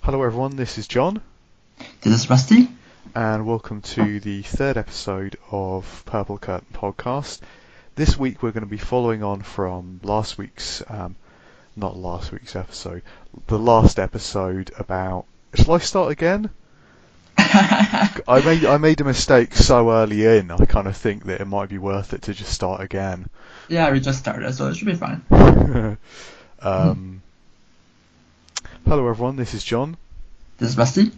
Hello everyone, this is John, This is Rusty. and welcome to the third episode of Purple Curtain Podcast. This week we're going to be following on from last week's, not last week's episode, the last episode about... Shall I start again? I made a mistake so early in, I kind of think that it might be worth it to just start again. Yeah, we just started, so it should be fine. Hello everyone, this is John. This is Rusty.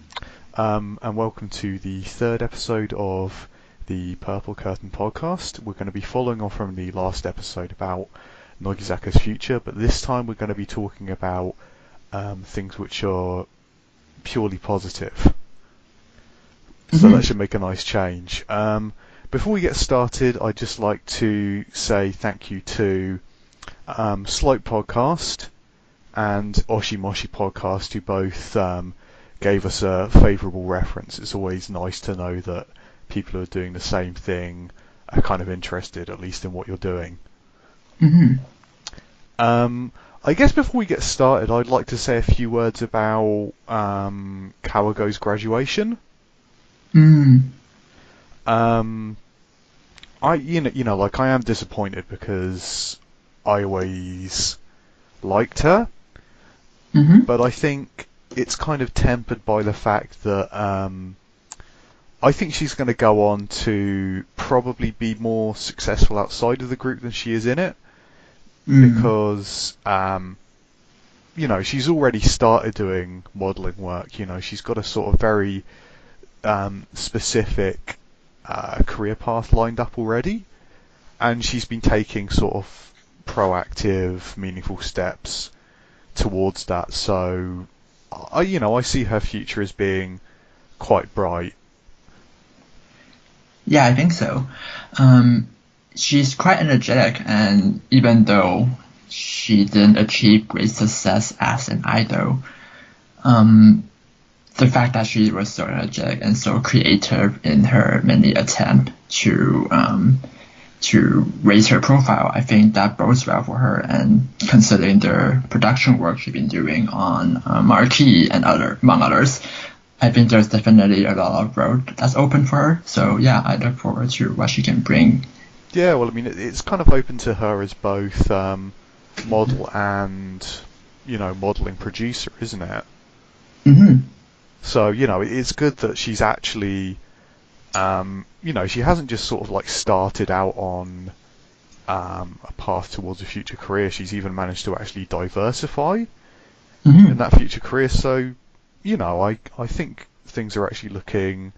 And welcome to the third episode of the Purple Curtain Podcast. We're going to be following on from the last episode about Nogizaka's future, but this time we're going to be talking about things which are purely positive. So that should make a nice change. Before we get started, I'd just like to say thank you to Slope Podcast and Oshi Moshi Podcast, who both gave us a favourable reference. It's always nice to know that people who are doing the same thing are kind of interested, at least in what you're doing. I guess before we get started, I'd like to say a few words about Kawago's graduation. I am disappointed because I always liked her, but I think it's kind of tempered by the fact that I think she's going to go on to probably be more successful outside of the group than she is in it, because she's already started doing modelling work. She's got a sort of very specific career path lined up already, and she's been taking sort of proactive, meaningful steps towards that. So I see her future as being quite bright. Yeah, I think so. She's quite energetic, and even though she didn't achieve great success as an idol, the fact that she was so energetic and so creative in her many attempts to raise her profile, I think that bodes well for her. And considering the production work she's been doing on Marquee and among others, I think there's definitely a lot of road that's open for her. So yeah, I look forward to what she can bring. Yeah, well, I mean, it's kind of open to her as both model and modelling producer, isn't it? So it's good that she's actually she hasn't just sort of like started out on a path towards a future career. She's even managed to actually diversify in that future career. So I think things are actually looking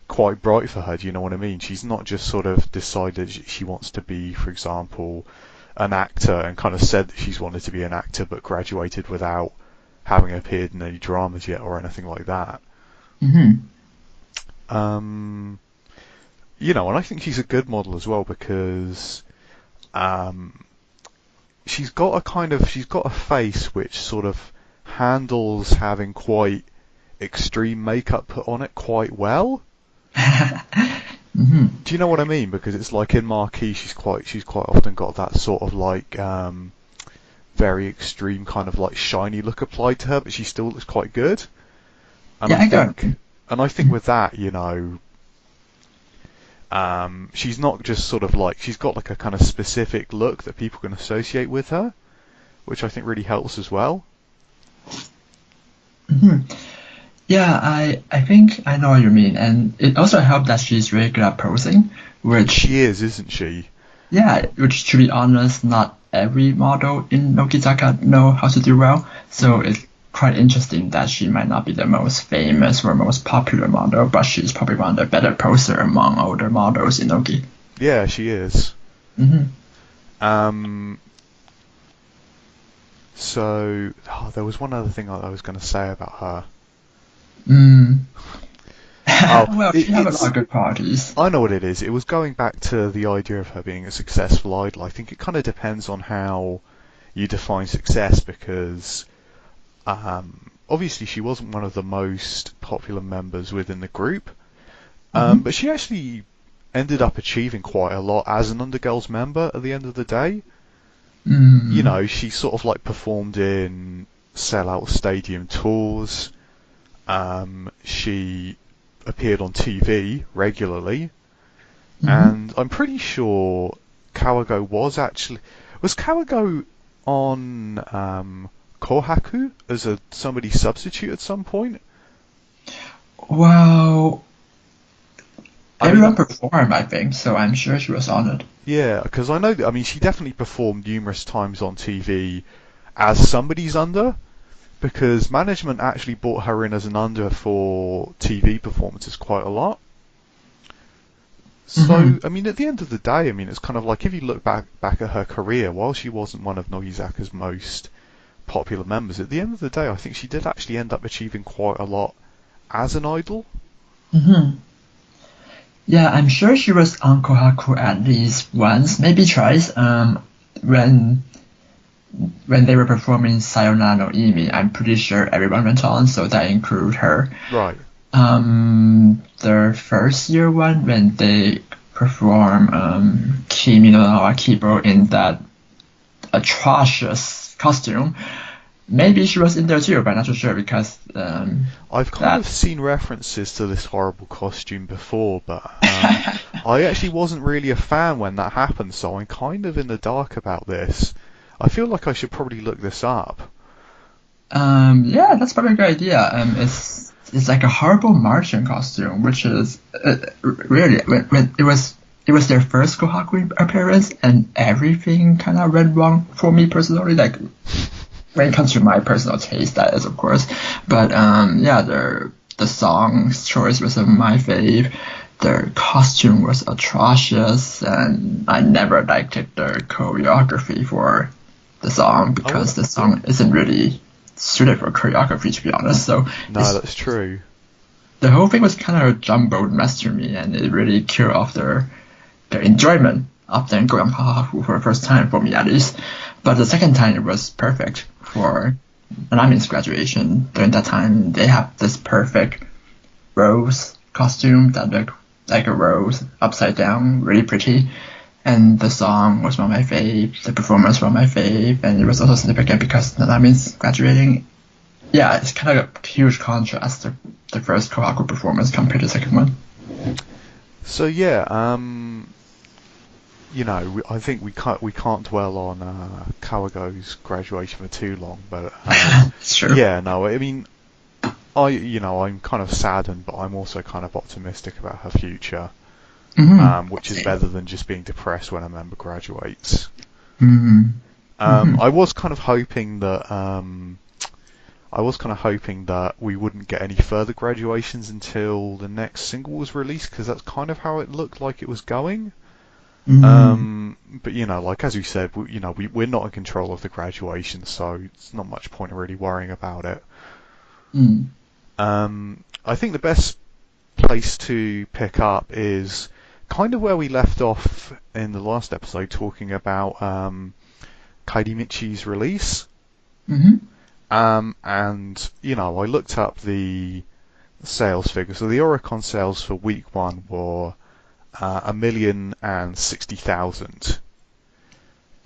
quite bright for her. Do you know what I mean? She's not just sort of decided she wants to be, for example, an actor and kind of said that she's wanted to be an actor but graduated without having appeared in any dramas yet or anything like that. And I think she's a good model as well because she's got a face which sort of handles having quite extreme makeup put on it quite well. Do you know what I mean? Because it's like in Marquee, she's quite often got that sort of like very extreme kind of like shiny look applied to her, but she still looks quite good. And I think with that, she's not just sort of like, she's got like a kind of specific look that people can associate with her, which I think really helps as well. Yeah, I think I know what you mean, and it also helped that she's really good at posing, which she is, isn't she? Yeah, which to be honest, not every model in Nogizaka know how to do well. So it's quite interesting that she might not be the most famous or most popular model, but she's probably one of the better poser among older models in Nogi. Yeah, she is. So there was one other thing I was going to say about her. Well, she had a lot of good parties. I know what it is. It was going back to the idea of her being a successful idol. I think it kind of depends on how you define success, because obviously she wasn't one of the most popular members within the group, but she actually ended up achieving quite a lot as an Undergirls member at the end of the day. She sort of like performed in sellout stadium tours. she appeared on TV regularly, Mm-hmm. and I'm pretty sure Kawago was Kawago on Kohaku as a somebody substitute at some point. Well, I mean, everyone performed, I think, so I'm sure she was on it. yeah, because I know that, I mean, she definitely performed numerous times on TV as somebody's under, because management actually brought her in as an under for TV performances quite a lot. Mm-hmm. So, I mean, at the end of the day, I mean, it's kind of like if you look back at her career, while she wasn't one of Nogizaka's most popular members, at the end of the day, I think she did actually end up achieving quite a lot as an idol. Mm-hmm. Yeah, I'm sure she was on Kohaku at least once, maybe twice. When when they were performing Sayonara no Imi, I'm pretty sure everyone went on, so that included her. Right. Their first year one when they perform Kimi no Na wa Kibo in that atrocious costume. Maybe she was in there too, but I'm not too sure because I've kind that. of seen references to this horrible costume before, but I actually wasn't really a fan when that happened, so I'm kind of in the dark about this. I feel like I should probably look this up. Yeah, that's probably a good idea. It's like a horrible Martian costume, which is really when it was their first Kohaku appearance, and everything kind of went wrong for me personally. Like when it comes to my personal taste, that is of course. But yeah, the song choice was my fave. Their costume was atrocious, and I never liked it, the choreography for the song I because wouldn't. the song isn't really suited for choreography, to be honest. So No, it's that's true. the whole thing was kind of a jumbled mess to me, and it really killed off their enjoyment of them going Hahahu for the first time, for me at least. But the second time it was perfect for Nanamin's graduation. During that time, they have this perfect rose costume that looked like a rose upside down, really pretty. And the song was one of my fave, the performance was one of my fave, and it was also significant because Nanamin's graduating. Yeah, it's kind of a huge contrast, the first Kohaku performance compared to the second one. So yeah, I think we can't dwell on Kawago's graduation for too long, but Sure. yeah, no, I mean, I'm kind of saddened, but I'm also kind of optimistic about her future, Mm-hmm. which is better than just being depressed when a member graduates. Mm-hmm. Mm-hmm. I was kind of hoping that we wouldn't get any further graduations until the next single was released, because that's kind of how it looked like it was going. Mm-hmm. But like as you said, we're not in control of the graduation, so it's not much point in really worrying about it. Mm. I think the best place to pick up is kind of where we left off in the last episode, talking about Kairi Michi's release. Mm-hmm. And I looked up the sales figures. So the Oricon sales for week one were 1,060,000,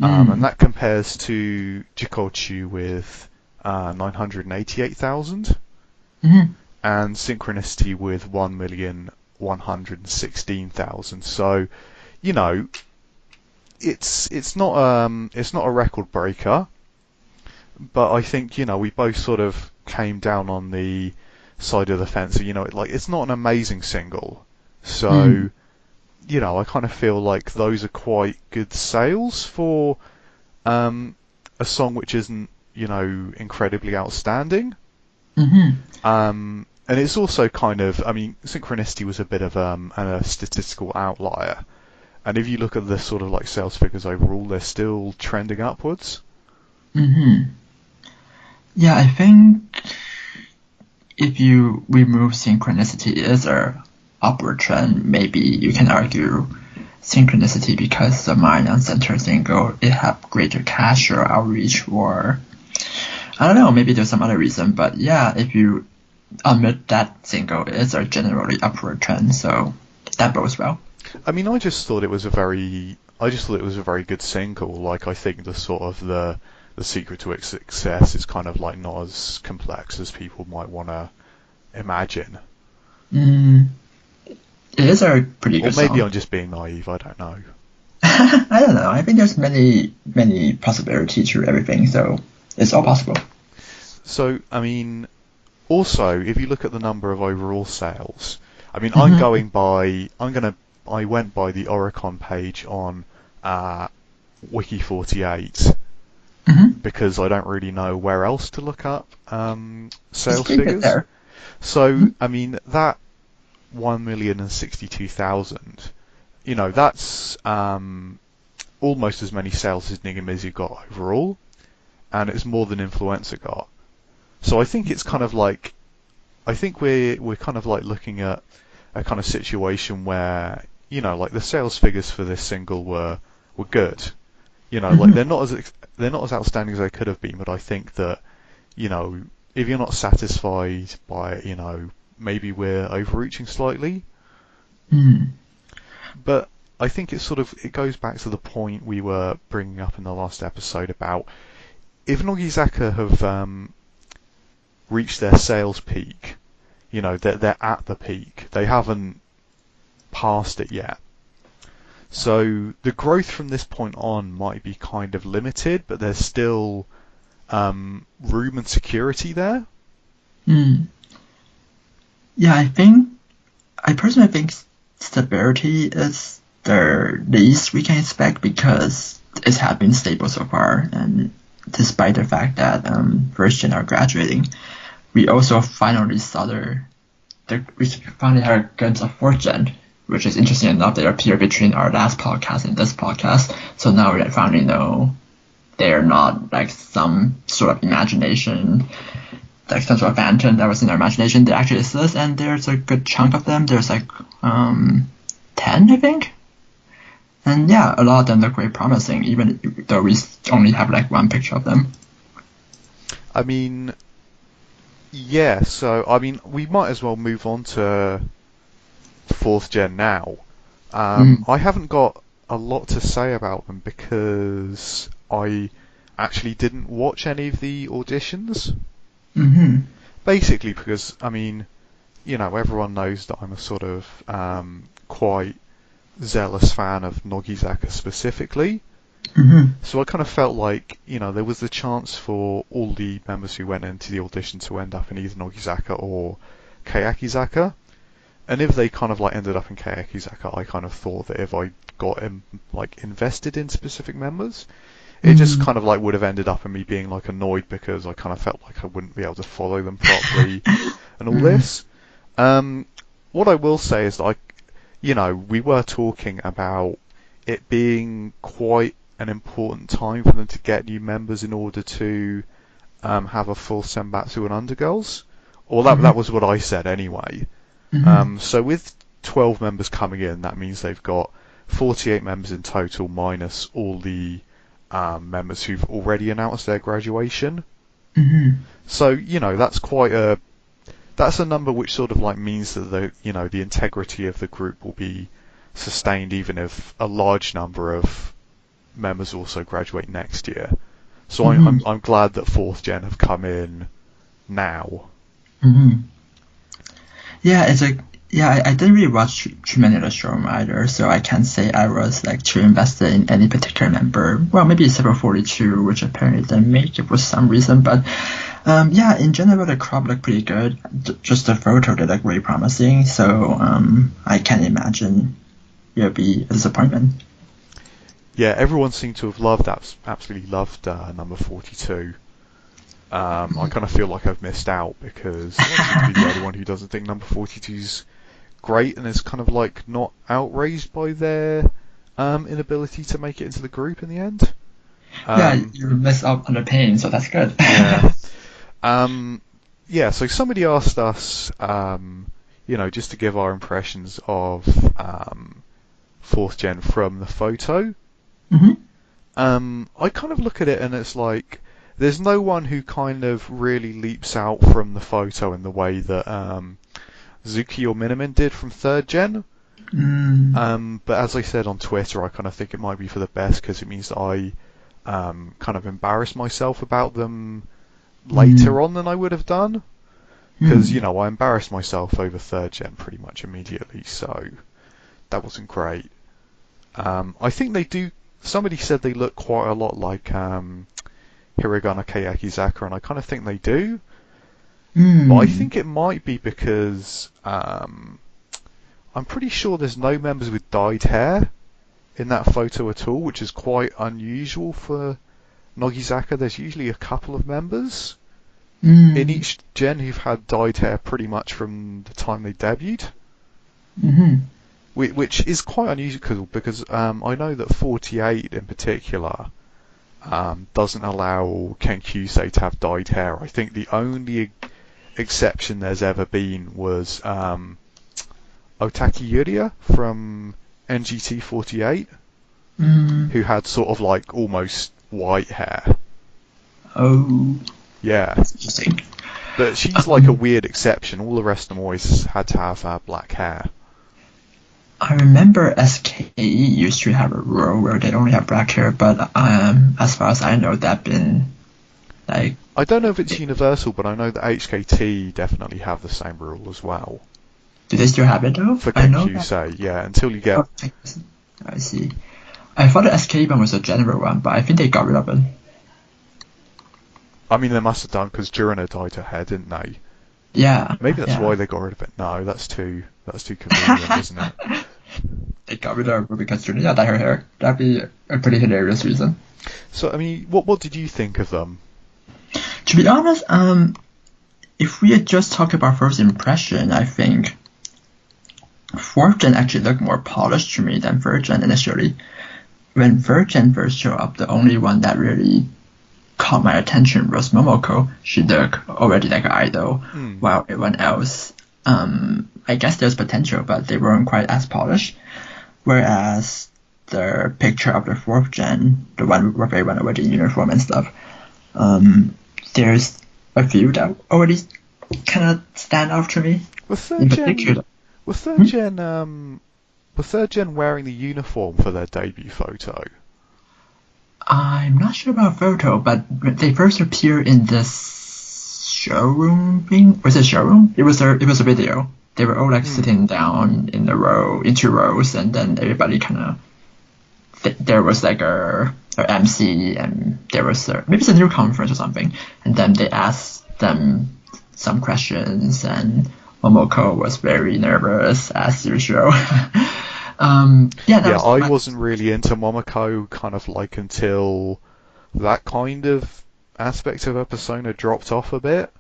and Mm. that compares to Jikochu with 988,000, Mm-hmm. and Synchronicity with 1,116,000. So, it's not a record breaker, but I think we both sort of came down on the side of the fence. It's not an amazing single, so Mm. I kind of feel like those are quite good sales for a song which isn't incredibly outstanding. Mm-hmm. And it's also kind of, I mean, Synchronicity was a bit of a statistical outlier. And if you look at the sort of like sales figures overall, they're still trending upwards. Mm-hmm. Yeah, I think if you remove synchronicity as a upward trend, maybe you can argue synchronicity because the Mind and Center single it have greater cash or outreach, or I don't know, maybe there's some other reason, but yeah, if you admit that single is a generally upward trend, so that bodes well. I mean, I just thought it was a very good single. Like, I think the secret to its success is kind of like not as complex as people might want to imagine. Mm, it is a pretty Or good maybe song. I'm just being naive, I don't know. I don't know. I think there's many possibility to everything, so it's all possible. So, I mean, also, if you look at the number of overall sales, I mean, Hmm. I went by the Oricon page on Wiki48 Hmm. because I don't really know where else to look up It's sales pretty good figures. there. So, Mhm. I mean, that 1,062,000, that's almost as many sales as Nigamizu got overall, and it's more than Influenza got. So I think it's kind of like, I think we're kind of like looking at a kind of situation where, like the sales figures for this single were good. Like Hmm. they're not as outstanding as they could have been, but I think that, if you're not satisfied by it, maybe we're overreaching slightly. Mm. But I think it goes back to the point we were bringing up in the last episode about if Nogizaka have reached their sales peak, they're at the peak. They haven't passed it yet. So the growth from this point on might be kind of limited, but there's still room and security there. Mm. Yeah, I personally think stability is the least we can expect because it has been stable so far, and despite the fact that first gen are graduating, we also finally saw we finally had a glimpse of fourth gen, which is interesting enough. They appear between our last podcast and this podcast, so now we finally know they're not like some sort of imagination, like some sort of phantom that was in our imagination. They actually exist, and there's a good chunk of them. There's like 10, I think. And yeah, a lot of them look very promising, even though we only have like one picture of them. I mean, yeah, so I mean, we might as well move on to fourth gen now. Mm. I haven't got a lot to say about them because I actually didn't watch any of the auditions. Mm-hmm. Basically, because I mean, everyone knows that I'm a sort of quite zealous fan of Nogizaka specifically. Mm-hmm. So I kind of felt like, there was the chance for all the members who went into the audition to end up in either Nogizaka or Kayakizaka. And if they kind of like ended up in Kayakizaka, I kind of thought that if I got like invested in specific members, it just Mm-hmm. kind of like would have ended up in me being like annoyed because I kind of felt like I wouldn't be able to follow them properly and all Mm. this. Um, what I will say is that we were talking about it being quite an important time for them to get new members in order to have a full Senbatsu and Undergirls. Or that Mm-hmm. was what I said anyway. Mm-hmm. So with 12 members coming in, that means they've got 48 members in total minus all the members who've already announced their graduation. Mm-hmm. So, that's a number which sort of like means that the integrity of the group will be sustained even if a large number of members also graduate next year. So Mm-hmm. I'm glad that fourth gen have come in now. Mm-hmm. Yeah, I didn't really watch too many of the show either, so I can't say I was like too invested in any particular member. Well, maybe except for 42, which apparently didn't make it for some reason. But yeah, in general, the crop looked pretty good. Just the photo they look really promising, so I can't imagine it'll be a disappointment. Yeah, everyone seemed to have absolutely loved number 42. I kind of feel like I've missed out because I seem to be the only one who doesn't think number 42's great and is kind of like not outraged by their inability to make it into the group in the end. Yeah, Um, you miss out on the pain, so that's good. yeah. Um, yeah, so somebody asked us, just to give our impressions of fourth gen from the photo. Hmm. I kind of look at it and it's like there's no one who kind of really leaps out from the photo in the way that Zuki or Minimin did from third gen. Mm, But as I said on Twitter, I kind of think it might be for the best because it means that I kind of embarrass myself about them mm, later on than I would have done. because I embarrassed myself over third gen pretty much immediately, so that wasn't great. I think they do. Somebody said they look quite a lot like Hiragana Keyakizaka, and I kind of think they do. But I think it might be because I'm pretty sure there's no members with dyed hair in that photo at all, which is quite unusual for Nogizaka. There's usually a couple of members in each gen who've had dyed hair pretty much from the time they debuted. Which is quite unusual because I know that 48 in particular doesn't allow Kenkyusei to have dyed hair. I think the only exception there's ever been was Otaki Yuria from NGT 48, who had sort of like almost white hair. Oh. Yeah. That's interesting. But she's like a weird exception. All the rest of them always had to have black hair. I remember SKE used to have a rule where they only have black hair, but as far as I know, that's been like... I don't know if it's universal, but I know that HKT definitely have the same rule as well. Do they still have it though? For Kenkyusei, yeah, until you get... Oh, I see. I thought the SKE one was a general one, but I think they got rid of it. I mean, they must have done, because Jurina dyed her hair, didn't they? Yeah. Maybe that's why they got rid of it. No, that's too convenient, isn't it? They got rid of it because Jurina dyed her hair. That'd be a pretty hilarious reason. So, I mean, what did you think of them? To be honest, if we had just talked about first impression, I think fourth gen actually looked more polished to me than third gen initially. When third gen first showed up, the only one that really caught my attention was Momoko. She looked already like an idol, while everyone else, I guess there's potential, but they weren't quite as polished. Whereas the picture of the fourth gen, the one where everyone already in uniform and stuff, there's a few that already kind of stand out to me. Was third gen wearing the uniform for their debut photo? I'm not sure about photo, but when they first appeared in this showroom thing, was it showroom? It was a video. They were all like sitting down in two rows, and then everybody kind of there was like a MC, and there was maybe it's a new conference or something, and then they asked them some questions, and Momoko was very nervous as usual. I wasn't really into Momoko kind of like until that kind of aspect of her persona dropped off a bit.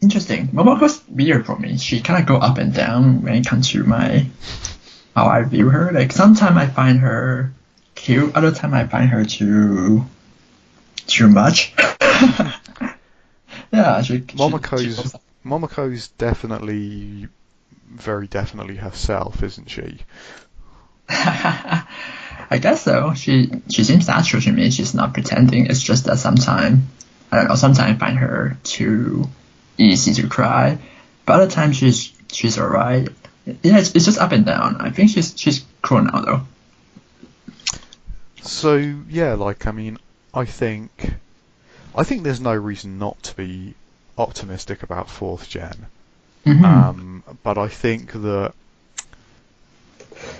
Interesting. Momoko's weird for me. She kind of go up and down when it comes to how I view her. Like sometimes I find her cute, other time I find her too much. Yeah, Momoko's definitely, very definitely herself, isn't she? I guess so. She seems natural to me. She's not pretending. It's just that sometimes I find her too easy to cry, but other times she's alright. Yeah, it's just up and down. I think she's cool now though. So yeah, like I mean, I think there's no reason not to be optimistic about fourth gen. But I think that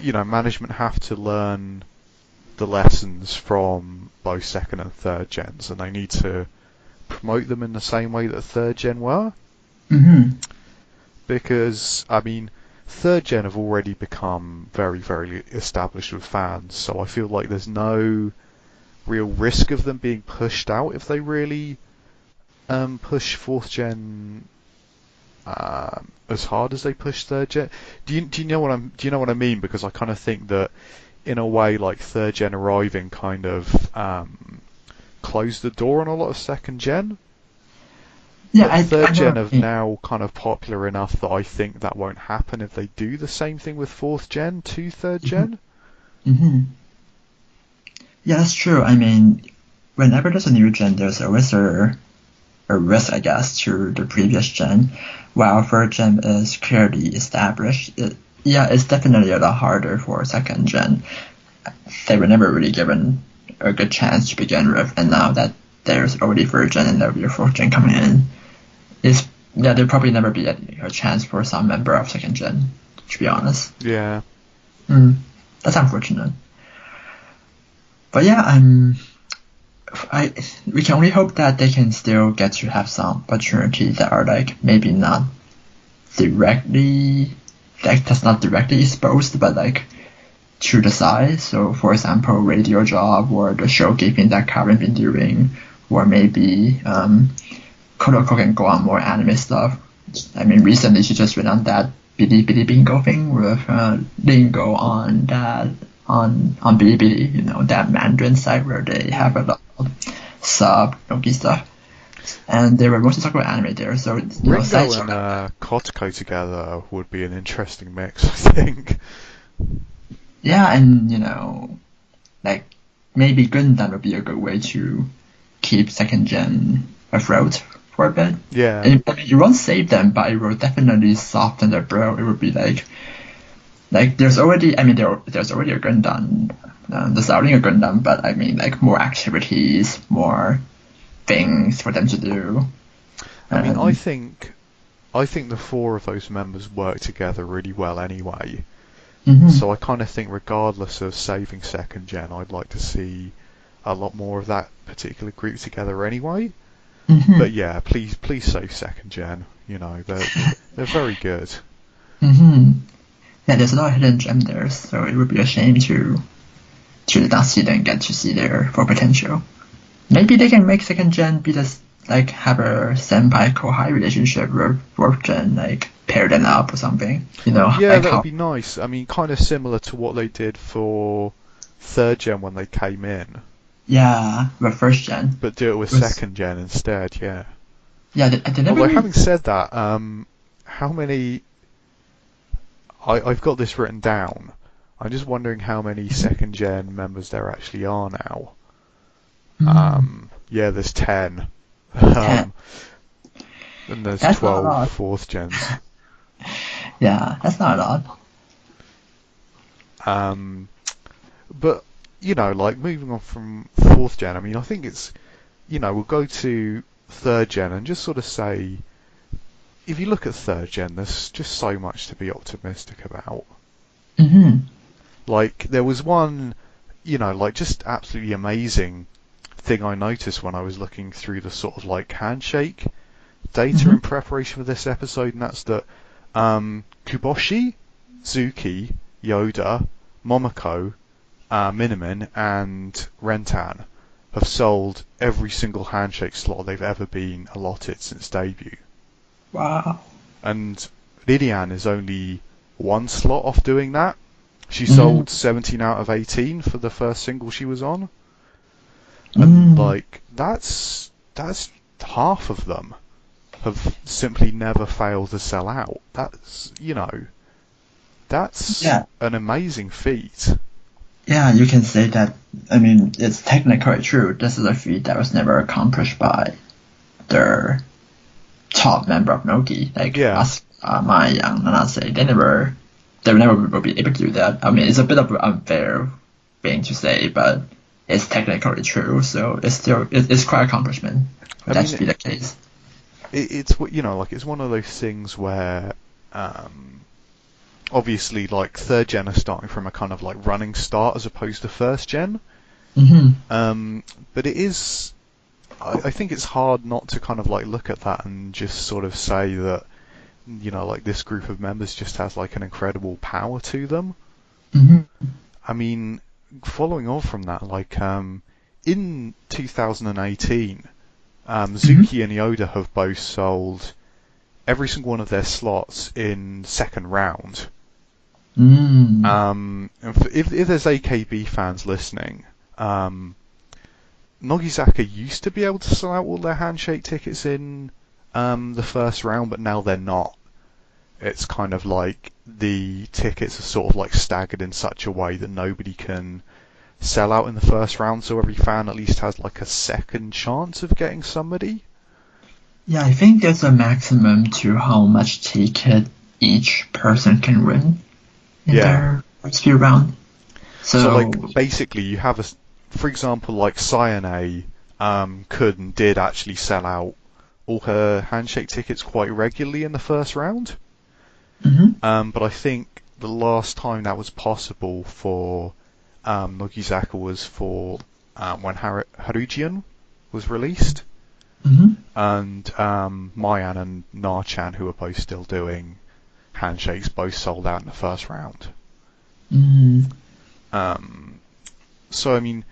management have to learn the lessons from both second and third gens, and they need to promote them in the same way that third gen were. Because I mean, third gen have already become very, very established with fans, so I feel like there's no real risk of them being pushed out if they really push fourth gen as hard as they push third gen. Do you know what I mean? Because I kind of think that in a way, like third gen arriving kind of closed the door on a lot of second gen. Yeah, third gen have now kind of popular enough that I think that won't happen if they do the same thing with fourth gen to third gen. Yeah, that's true. I mean, whenever there's a new gen, there's always a risk, I guess, to the previous gen. While third gen is clearly established, it's definitely a lot harder for second gen. They were never really given a good chance to begin with, and now that there's already third gen and there'll be a fourth gen coming in, it's yeah, there'll probably never be a chance for some member of second gen, to be honest. Yeah. That's unfortunate. But yeah, we can only hope that they can still get to have some opportunities that are like maybe not directly, like that's not directly exposed, but like to the side. So for example, radio job or the show giving that Karen been doing, or maybe Kodoko can go on more anime stuff. I mean, recently she just went on that Bilibili Bingo thing with Lingo on that on Bilibili, you know, that Mandarin site where they have a lot of sub Nogi stuff. And they were mostly talking about anime there, so Ringo and Kotoko together would be an interesting mix, I think. Yeah, and you know, like maybe Gundam would be a good way to keep second gen afloat for a bit. Yeah. And I mean, you won't save them, but it will definitely soften the blow. It would be like there's already a Gundam, there's already a Gundam, but I mean like more activities, more things for them to do. I mean, I think the four of those members work together really well anyway. So I kind of think regardless of saving second gen, I'd like to see a lot more of that particular group together anyway. But yeah, please save second gen. You know, they're very good. Yeah, there's a lot of hidden gem there, so it would be a shame to not see them get to see their full potential. Maybe they can make second gen be this, like have a senpai kohai relationship with fourth gen, like pair them up or something. You know? Yeah, like that would be nice. I mean, kind of similar to what they did for third gen when they came in. Yeah, with first gen. But do it with second gen instead. Yeah. Yeah, they never. Although having said that, how many? I've got this written down. I'm just wondering how many second gen members there actually are now. Yeah, there's 10. 10. And there's That's 12 fourth gens. Yeah, that's not a lot. But, you know, like moving on from fourth gen, I mean, I think it's, you know, we'll go to third gen and just sort of say, if you look at third gen, there's just so much to be optimistic about. Like, there was one, you know, like just absolutely amazing thing I noticed when I was looking through the sort of like handshake data in preparation for this episode, and that's that Kuboshi, Zuki, Yoda, Momoko, Minimin, and Rentan have sold every single handshake slot they've ever been allotted since debut. Wow. And Lilian is only one slot off doing that. She sold 17 out of 18 for the first single she was on. And like that's half of them have simply never failed to sell out. That's, you know, that's an amazing feat. Yeah, you can say that. I mean, it's technically true. This is a feat that was never accomplished by the top member of Nogi, like us, Maya and Nanase. They never will be able to do that. I mean, it's a bit of an unfair thing to say, but it's technically true. So it's quite an accomplishment. That should be the case. It's, you know, like it's one of those things where obviously like third gen are starting from a kind of like running start as opposed to first gen. But it is, I think it's hard not to kind of like look at that and just sort of say that, you know, like this group of members just has like an incredible power to them. I mean, following on from that, like in 2018, Zuki and Yoda have both sold every single one of their slots in second round. And if there's AKB fans listening, Nogizaka used to be able to sell out all their handshake tickets in the first round, but now they're not. It's kind of like the tickets are sort of like staggered in such a way that nobody can sell out in the first round, so every fan at least has like a second chance of getting somebody. Yeah, I think there's a maximum to how much ticket each person can win in their first few round. So like basically you have for example, like Sayane could and did actually sell out all her handshake tickets quite regularly in the first round. But I think the last time that was possible for Nogizaka was for when Harujian was released. And Mayan and Nar-chan, who are both still doing handshakes, both sold out in the first round. So, I mean,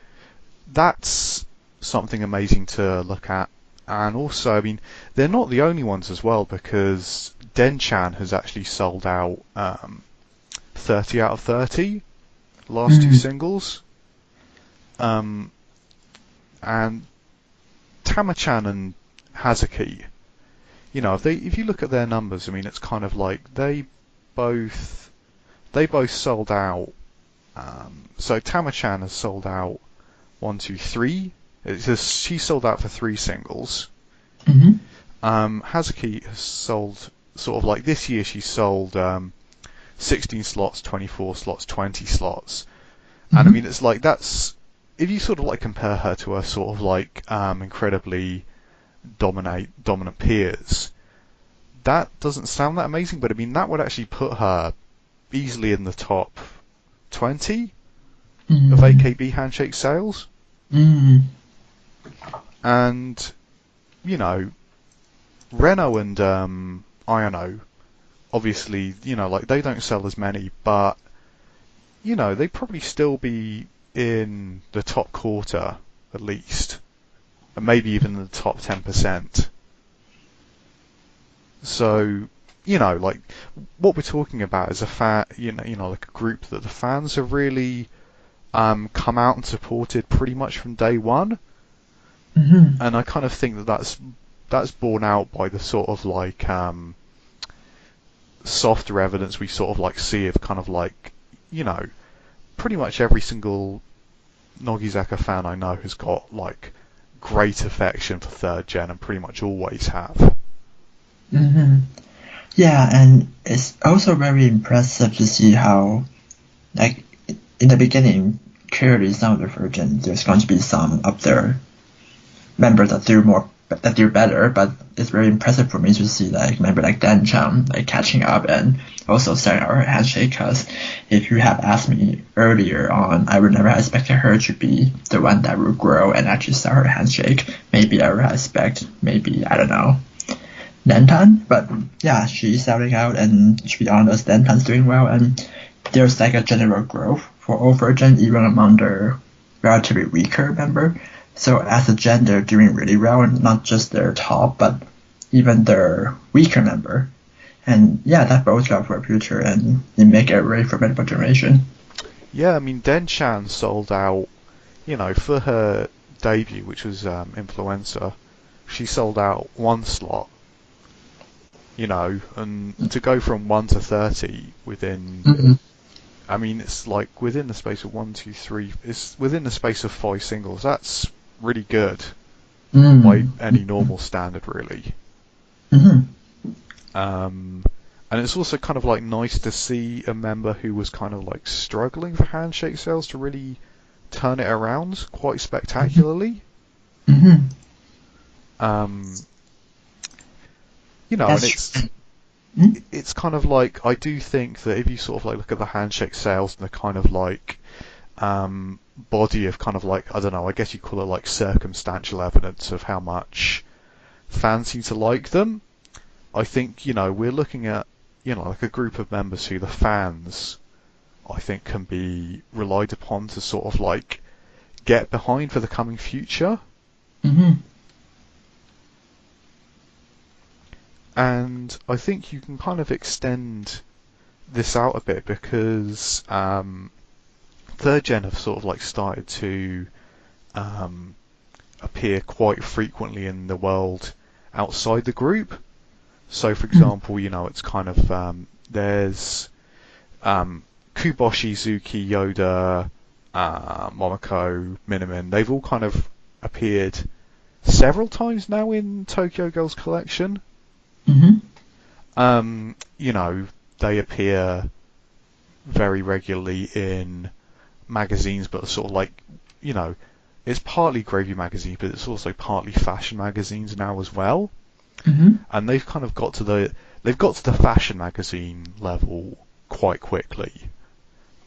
that's something amazing to look at. And also, I mean, they're not the only ones as well, because Den-chan has actually sold out 30 out of 30, last two singles. And Tama-chan and Hazuki, you know, if you look at their numbers, I mean, it's kind of like they both sold out. So Tama-chan has sold out 1, 2, 3. She sold out for 3 singles. Hazuki has sold sort of like this year. She sold 16 slots, 24 slots, 20 slots, and I mean, it's like that's if you sort of like compare her to her sort of like incredibly dominant peers. That doesn't sound that amazing, but I mean that would actually put her easily in the top 20 of AKB handshake sales. And you know, Reno and Ayano, obviously, you know, like they don't sell as many, but you know, they'd probably still be in the top quarter at least, and maybe even the top 10%. So, you know, like what we're talking about is you know, like a group that the fans have really come out and supported pretty much from day one. And I kind of think that's borne out by the sort of like softer evidence we sort of like see of kind of like, you know, pretty much every single Nogizaka fan I know has got like great affection for third gen and pretty much always have. Yeah, and it's also very impressive to see how, like, in the beginning, clearly some of the third gen, there's going to be some up there members that do better, but it's very impressive for me to see like member like Dan-chan like catching up and also starting out her handshake, because if you had asked me earlier on, I would never have expected her to be the one that would grow and actually start her handshake. Maybe I would have expected, maybe, I don't know, Nantan, but yeah, she's starting out, and to be honest, Nantan's doing well, and there's like a general growth for all virgin, even among the relatively weaker member. So as a gen, they're doing really well, and not just their top, but even their weaker member. And yeah, that bodes well for the future, and they make it a very formidable generation. Yeah, I mean, Den-chan sold out, you know, for her debut, which was Influencer, she sold out 1 slot, you know, and to go from 1 to 30 within, I mean, it's like within the space of 1, 2, 3, it's within the space of 5 singles. That's really good by any normal standard, really. And it's also kind of like nice to see a member who was kind of like struggling for handshake sales to really turn it around quite spectacularly. You know, and it's kind of like, I do think that if you sort of like look at the handshake sales and the kind of like body of kind of like, I don't know, I guess you call it like circumstantial evidence of how much fans seem to like them, I think, you know, we're looking at, you know, like a group of members who the fans, I think, can be relied upon to sort of like get behind for the coming future. And I think you can kind of extend this out a bit because third gen have sort of like started to appear quite frequently in the world outside the group. So, for example, you know, it's kind of there's Kuboshi, Zuki, Yoda, Momoko, Minimin. They've all kind of appeared several times now in Tokyo Girls Collection. You know, they appear very regularly in magazines, but sort of like, you know, it's partly Gravy magazine, but it's also partly fashion magazines now as well. Mm-hmm. and they've kind of got to the fashion magazine level quite quickly,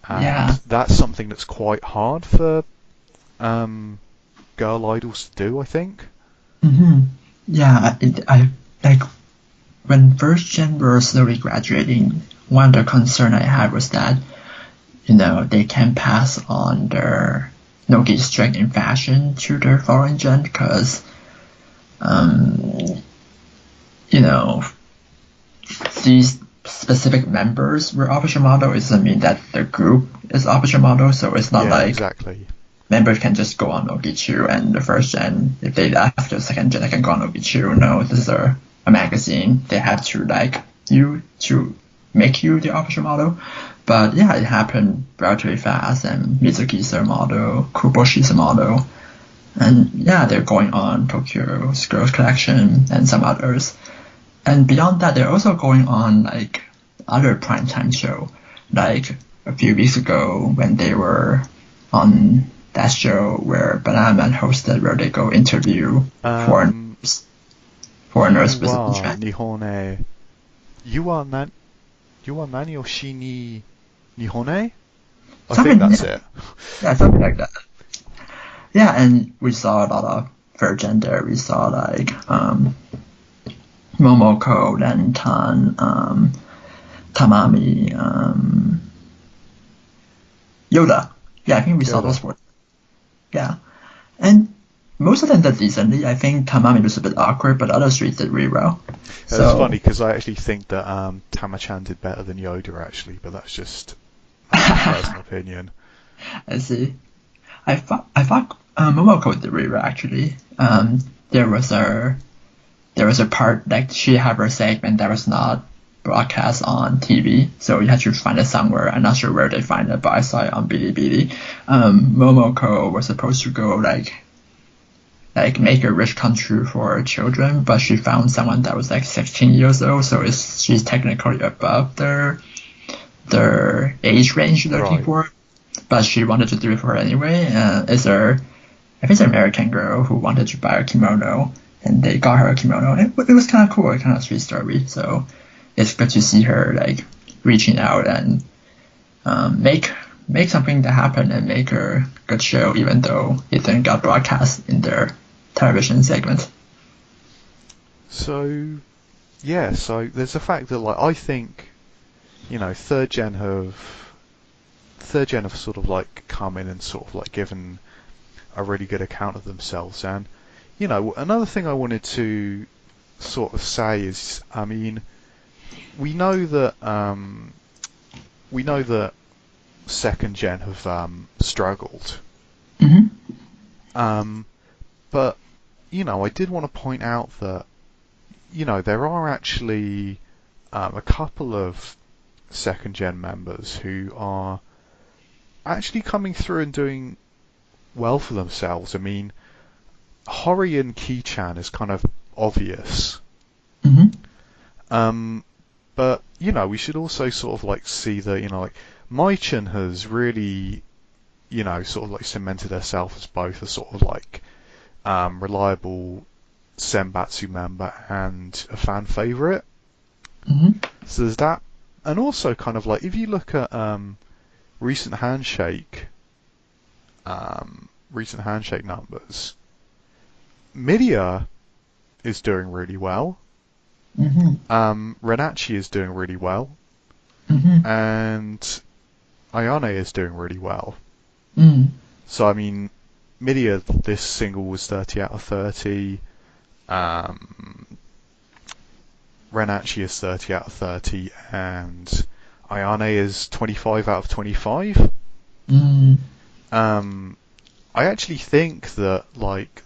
and Yeah. that's something that's quite hard for girl idols to do, I think. Mm-hmm. Yeah. I like when first gen were slowly graduating. One of the concern I had was that they can pass on their Nogi strength in fashion to their following gen because um, you know these specific members were official model. It doesn't mean that the group is official model, so it's not Yeah, like exactly. members can just go on Nogichu and the first gen, if they left the second gen, they can go on Nogichu. No, this is a magazine. They have to you to make you the official model. But yeah, it happened relatively fast, and Mizuki's a model, Kuboshi's a model, and yeah, they're going on Tokyo's Girls Collection and some others. And beyond that, they're also going on other primetime show. Like a few weeks ago when they were on that show where Banana Man hosted, where they go interview foreigners with the trend. Nihone. You are Nani Oshi ni Nihone? I think that's it. Yeah, something like that. Yeah, and we saw a lot of Virgin there. We saw Momoko, Lentan, Tamami, Yoda. Yeah, I think we saw Yoda. those four. Yeah. And most of them did decently. I think Tamami was a bit awkward, but other streets did really well. It's funny because I actually think that Tama-chan did better than Yoda actually, but that's just my personal opinion. I see. I thought Momoko did really well actually. There was a part she had her segment that was not broadcast on TV, so you had to find it somewhere. I'm not sure where they find it, but I saw it on Bilibili. Momoko was supposed to go make a wish come true for her children, but she found someone that was 16 years old, so she's technically above their age range they're looking for. But she wanted to do it for her anyway. I think it's an American girl who wanted to buy a kimono, and they got her a kimono. It was kind of cool, kind of sweet story. So it's good to see her reaching out and make something that happen and make a good show, even though it didn't get broadcast in their television segment. So there's the fact that I think third gen have sort of come in and sort of given a really good account of themselves. And another thing I wanted to sort of say is, I mean, we know that second gen have struggled. Mm-hmm. But I did want to point out that there are actually a couple of second gen members who are actually coming through and doing well for themselves. I mean, Hori and Ki-chan is kind of obvious. Mm-hmm. But we should also sort of see that Mai-chan has really sort of cemented herself as both a sort of reliable Senbatsu member and a fan favorite. Mm-hmm. So there's that, and also kind of if you look at recent handshake numbers, Midia is doing really well. Mm-hmm. Renachi is doing really well. Mm-hmm. And Ayane is doing really well. Mm-hmm. So I mean, Midia, this single was 30 out of 30. Renachi is 30 out of 30, and Ayane is 25 out of 25. Mm-hmm. I actually think that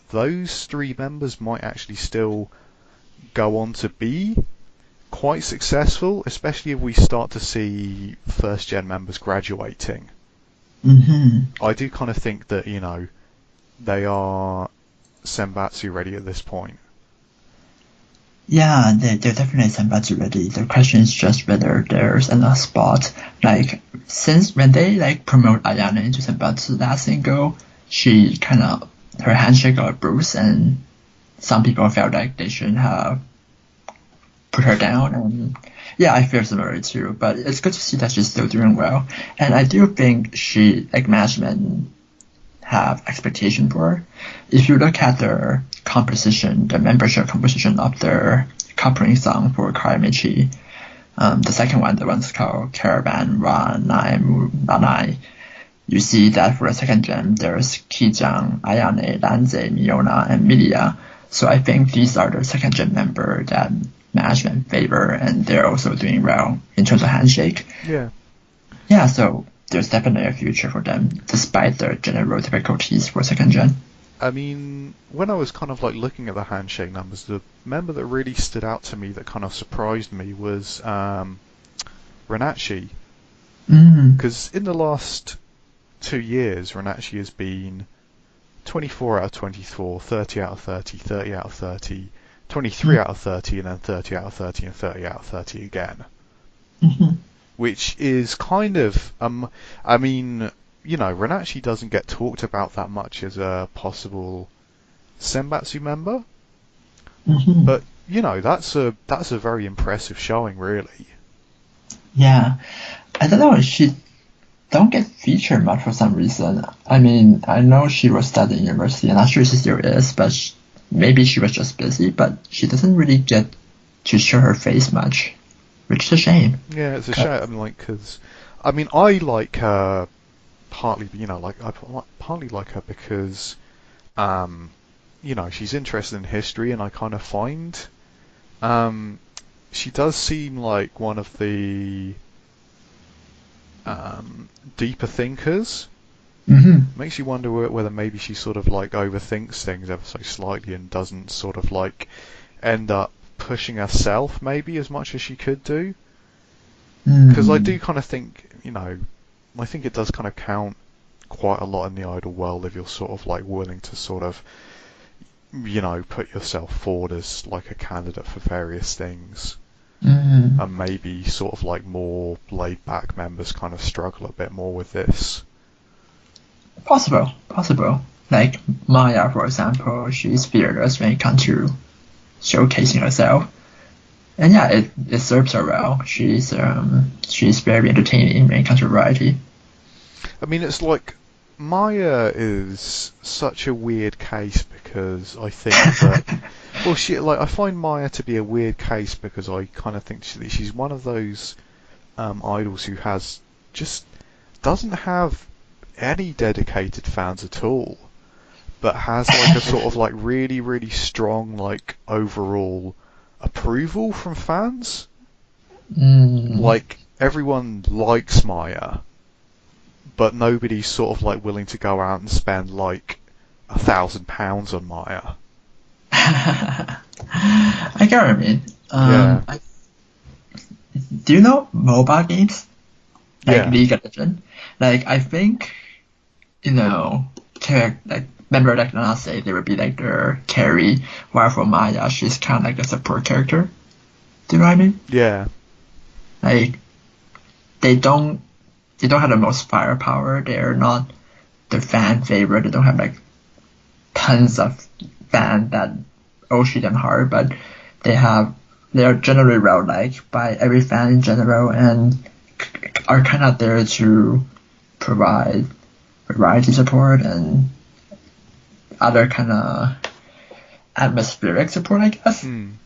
those three members might actually still go on to be quite successful, especially if we start to see first gen members graduating. Mm-hmm. I do kind of think that they are Senbatsu ready at this point. Yeah, they're definitely Senbatsu ready. The question is just whether there's enough spot. Since when they promote Ayane into Senbatsu that single, she her handshake got bruised, and some people felt like they shouldn't have put her down. And yeah, I feel similarly too. But it's good to see that she's still doing well. And I do think management have expectation for her. If you look at their composition, the membership composition of their coupling song for Karamichi, the second one, the one's called Caravan Ranai, you see that for the second gem, there's Kijang, Ayane, Lanze, Miona, and Milia. So I think these are the second gen member that management favor, and they're also doing well in terms of handshake. Yeah. Yeah, so there's definitely a future for them, despite their general difficulties for second gen. I mean, when I was kind of like looking at the handshake numbers, the member that really stood out to me that kind of surprised me was Renachi. Because in the last 2 years, Renachi has been 24 out of 24, 30 out of 30, 30 out of 30, 23 out of 30, and then 30 out of 30 and 30 out of 30 again. Which is kind of, I mean, you know, Renachi doesn't get talked about that much as a possible Senbatsu member, but you know, that's a very impressive showing, really. Yeah, I don't know. She don't get featured much for some reason. I mean, I know she was studying university. I'm not sure she still is, but maybe she was just busy. But she doesn't really get to show her face much, which is a shame. Yeah, it's a shame. I mean, like, because I mean, I like her partly, you know, like I partly like her because, you know, she's interested in history, and I kind of find, she does seem like one of the deeper thinkers. Makes you wonder whether maybe she sort of like overthinks things ever so slightly and doesn't sort of like end up pushing herself maybe as much as she could do. Because I do kind of think, you know, I think it does kind of count quite a lot in the idol world if you're sort of like willing to sort of, you know, put yourself forward as like a candidate for various things. And maybe sort of like more laid back members kind of struggle a bit more with this. Possible. Like Maya, for example, she's fearless when it comes to showcasing herself. And yeah, it serves her well. She's very entertaining when it comes to variety. I mean, it's like Maya is such a weird case because I think that well, I find Maya to be a weird case because I kind of think she's one of those idols who just doesn't have any dedicated fans at all, but has like a sort of like really, really strong like overall approval from fans. Like everyone likes Maya, but nobody's sort of like willing to go out and spend like £1,000 on Maya. I get what I mean. Yeah. Do you know mobile games? Like Yeah. League of Legends? Like I think, you know, like member like Nase, they would be like their carry, while for Maya, she's kind of like the support character. Do you know what I mean? Yeah. Like they don't have the most firepower. They're not the fan favorite. They don't have like tons of fans that all treat them hard, but they are generally well liked by every fan in general, and are kind of there to provide variety support and other kind of atmospheric support, I guess.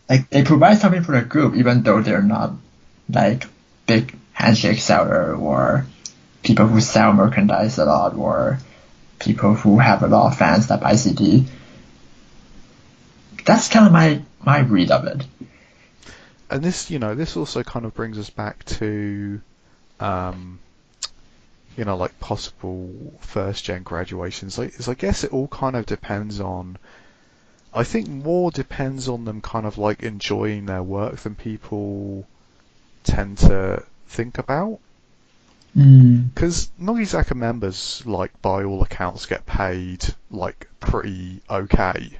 Like they provide something for the group, even though they're not like big handshake seller or people who sell merchandise a lot or people who have a lot of fans that buy CD. That's kind of my read of it. And this, you know, this also kind of brings us back to, you know, like possible first gen graduations. Like, I guess it all kind of depends on. I think more depends on them kind of like enjoying their work than people tend to think about. Because Nogizaka members, like by all accounts, get paid like pretty okay.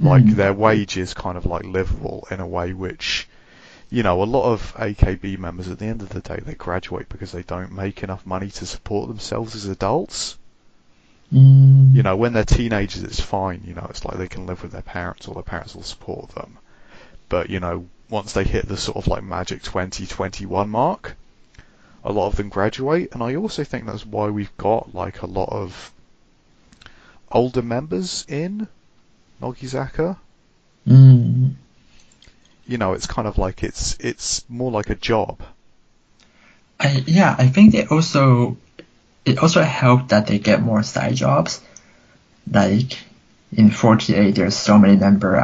Like their wage is kind of like livable in a way which, you know, a lot of AKB members at the end of the day they graduate because they don't make enough money to support themselves as adults. You know, when they're teenagers it's fine, you know, it's like they can live with their parents or their parents will support them. But, you know, once they hit the sort of like magic 2021 mark, a lot of them graduate, and I also think that's why we've got like a lot of older members in Nogizaka. Mm. It's kind of like it's more like a job. I think it also helped that they get more side jobs. Like in 48, there's so many members.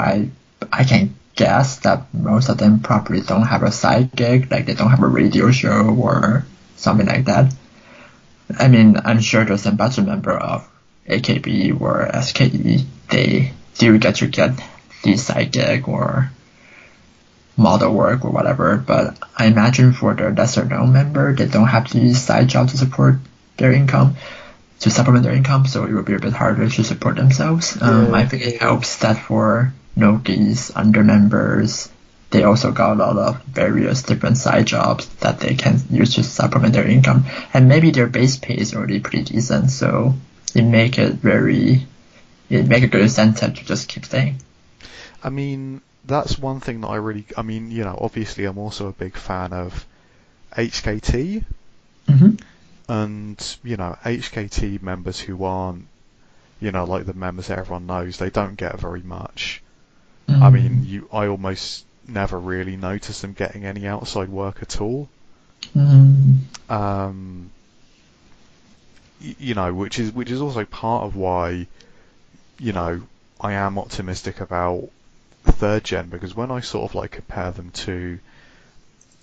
I can guess that most of them probably don't have a side gig, like they don't have a radio show or something like that. I mean, I'm sure there's a bunch of member of AKB or SKE. They do get to get these side gig or model work or whatever, but I imagine for the lesser known member, they don't have these side jobs to support their income, to supplement their income, so it will be a bit harder to support themselves. I think it helps that for Nogi's under members, they also got a lot of various different side jobs that they can use to supplement their income, and maybe their base pay is already pretty decent, so it make a good incentive to just keep staying. I mean, that's one thing that obviously I'm also a big fan of HKT. Mm-hmm. And, HKT members who aren't, like the members that everyone knows, they don't get very much. Mm-hmm. I mean, I almost never really notice them getting any outside work at all. Mm-hmm. Which is also part of why, I am optimistic about third gen, because when I sort of like compare them to,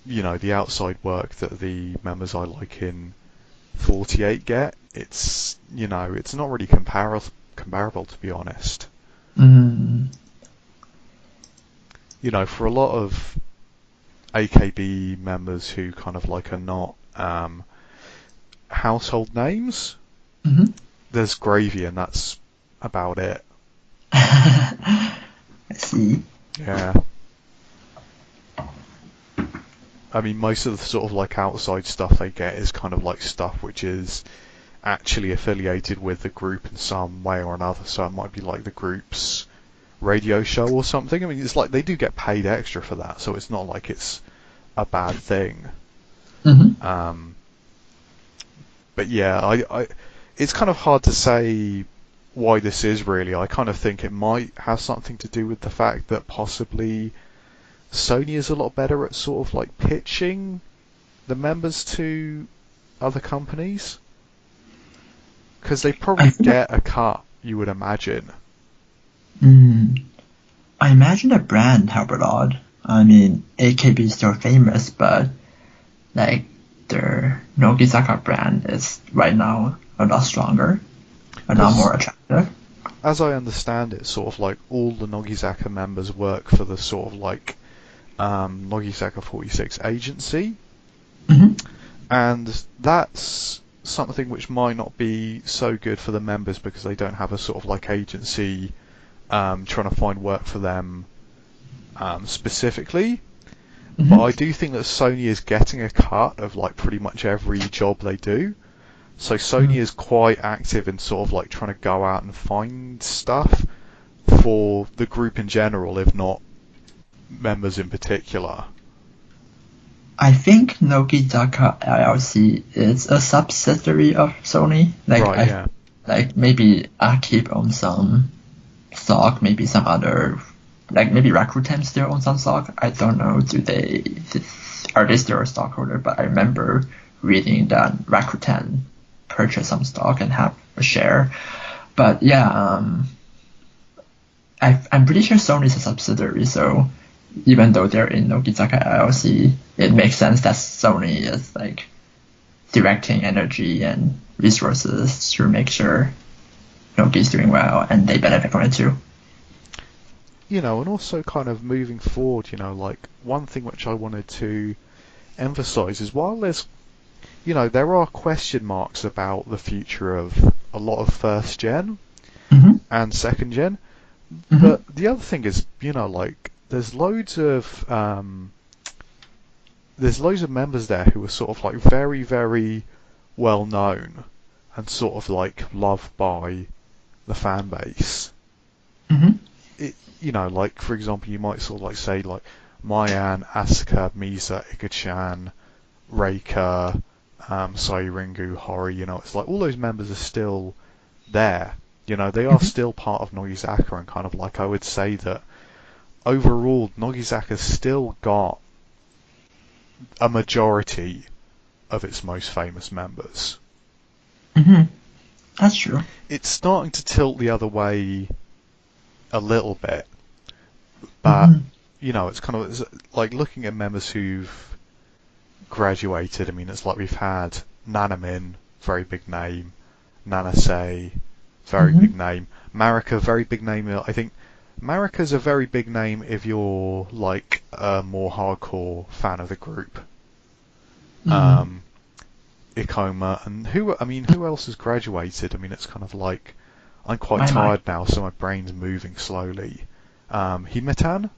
the outside work that the members I like in 48 get, it's not really comparable, to be honest. Mm. For a lot of AKB members who kind of like are not household names, Mm-hmm. there's Gravy, and that's about it. I see. Yeah. I mean, most of the sort of like outside stuff they get is kind of like stuff which is actually affiliated with the group in some way or another. So it might be like the group's radio show or something. I mean, it's like they do get paid extra for that, so it's not like it's a bad thing. Mm-hmm. But yeah, it's kind of hard to say why this is really. I kind of think it might have something to do with the fact that possibly Sony is a lot better at sort of like pitching the members to other companies, because they probably get a cut, you would imagine. I imagine the brand helped a lot. I mean, AKB is still famous, but like their Nogizaka brand is right now a lot stronger, a lot more attractive. As I understand it, sort of like all the Nogizaka members work for the sort of like Nogizaka 46 agency, and that's something which might not be so good for the members because they don't have a sort of like agency trying to find work for them specifically. But I do think that Sony is getting a cut of like pretty much every job they do. So Sony is quite active in sort of like trying to go out and find stuff for the group in general, if not members in particular. I think Nogizaka LLC is a subsidiary of Sony. Like maybe Akib owns some stock, maybe some other, like maybe Rakuten still owns some stock. I don't know. Are they still a stockholder? But I remember reading that Rakuten purchased some stock and have a share. But yeah, I'm pretty sure Sony is a subsidiary, so even though they're in Nogizaka LLC, it makes sense that Sony is like directing energy and resources to make sure Nogi's doing well, and they benefit from it too. And also kind of moving forward, like one thing which I wanted to emphasize is while there's, there are question marks about the future of a lot of first gen and second gen, but the other thing is, like there's loads of members there who are sort of like very, very well known and sort of like loved by the fan base. Like for example, you might sort of like say like Mayan, Asuka, Misa, Ika-chan, Reika, Sairingu, Hori, it's like all those members are still there. They are still part of Nogizaka, and kind of like I would say that overall Nogizaka's still got a majority of its most famous members. That's true. It's starting to tilt the other way a little bit, but it's kind of like looking at members who've graduated. I mean, it's like we've had Nanamin, very big name, Nanase, very big name, Marika, very big name. I think Marika's a very big name if you're like a more hardcore fan of the group. Ikoma, and who else has graduated? I mean, it's kind of like I'm quite tired now, so my brain's moving slowly. Himatan?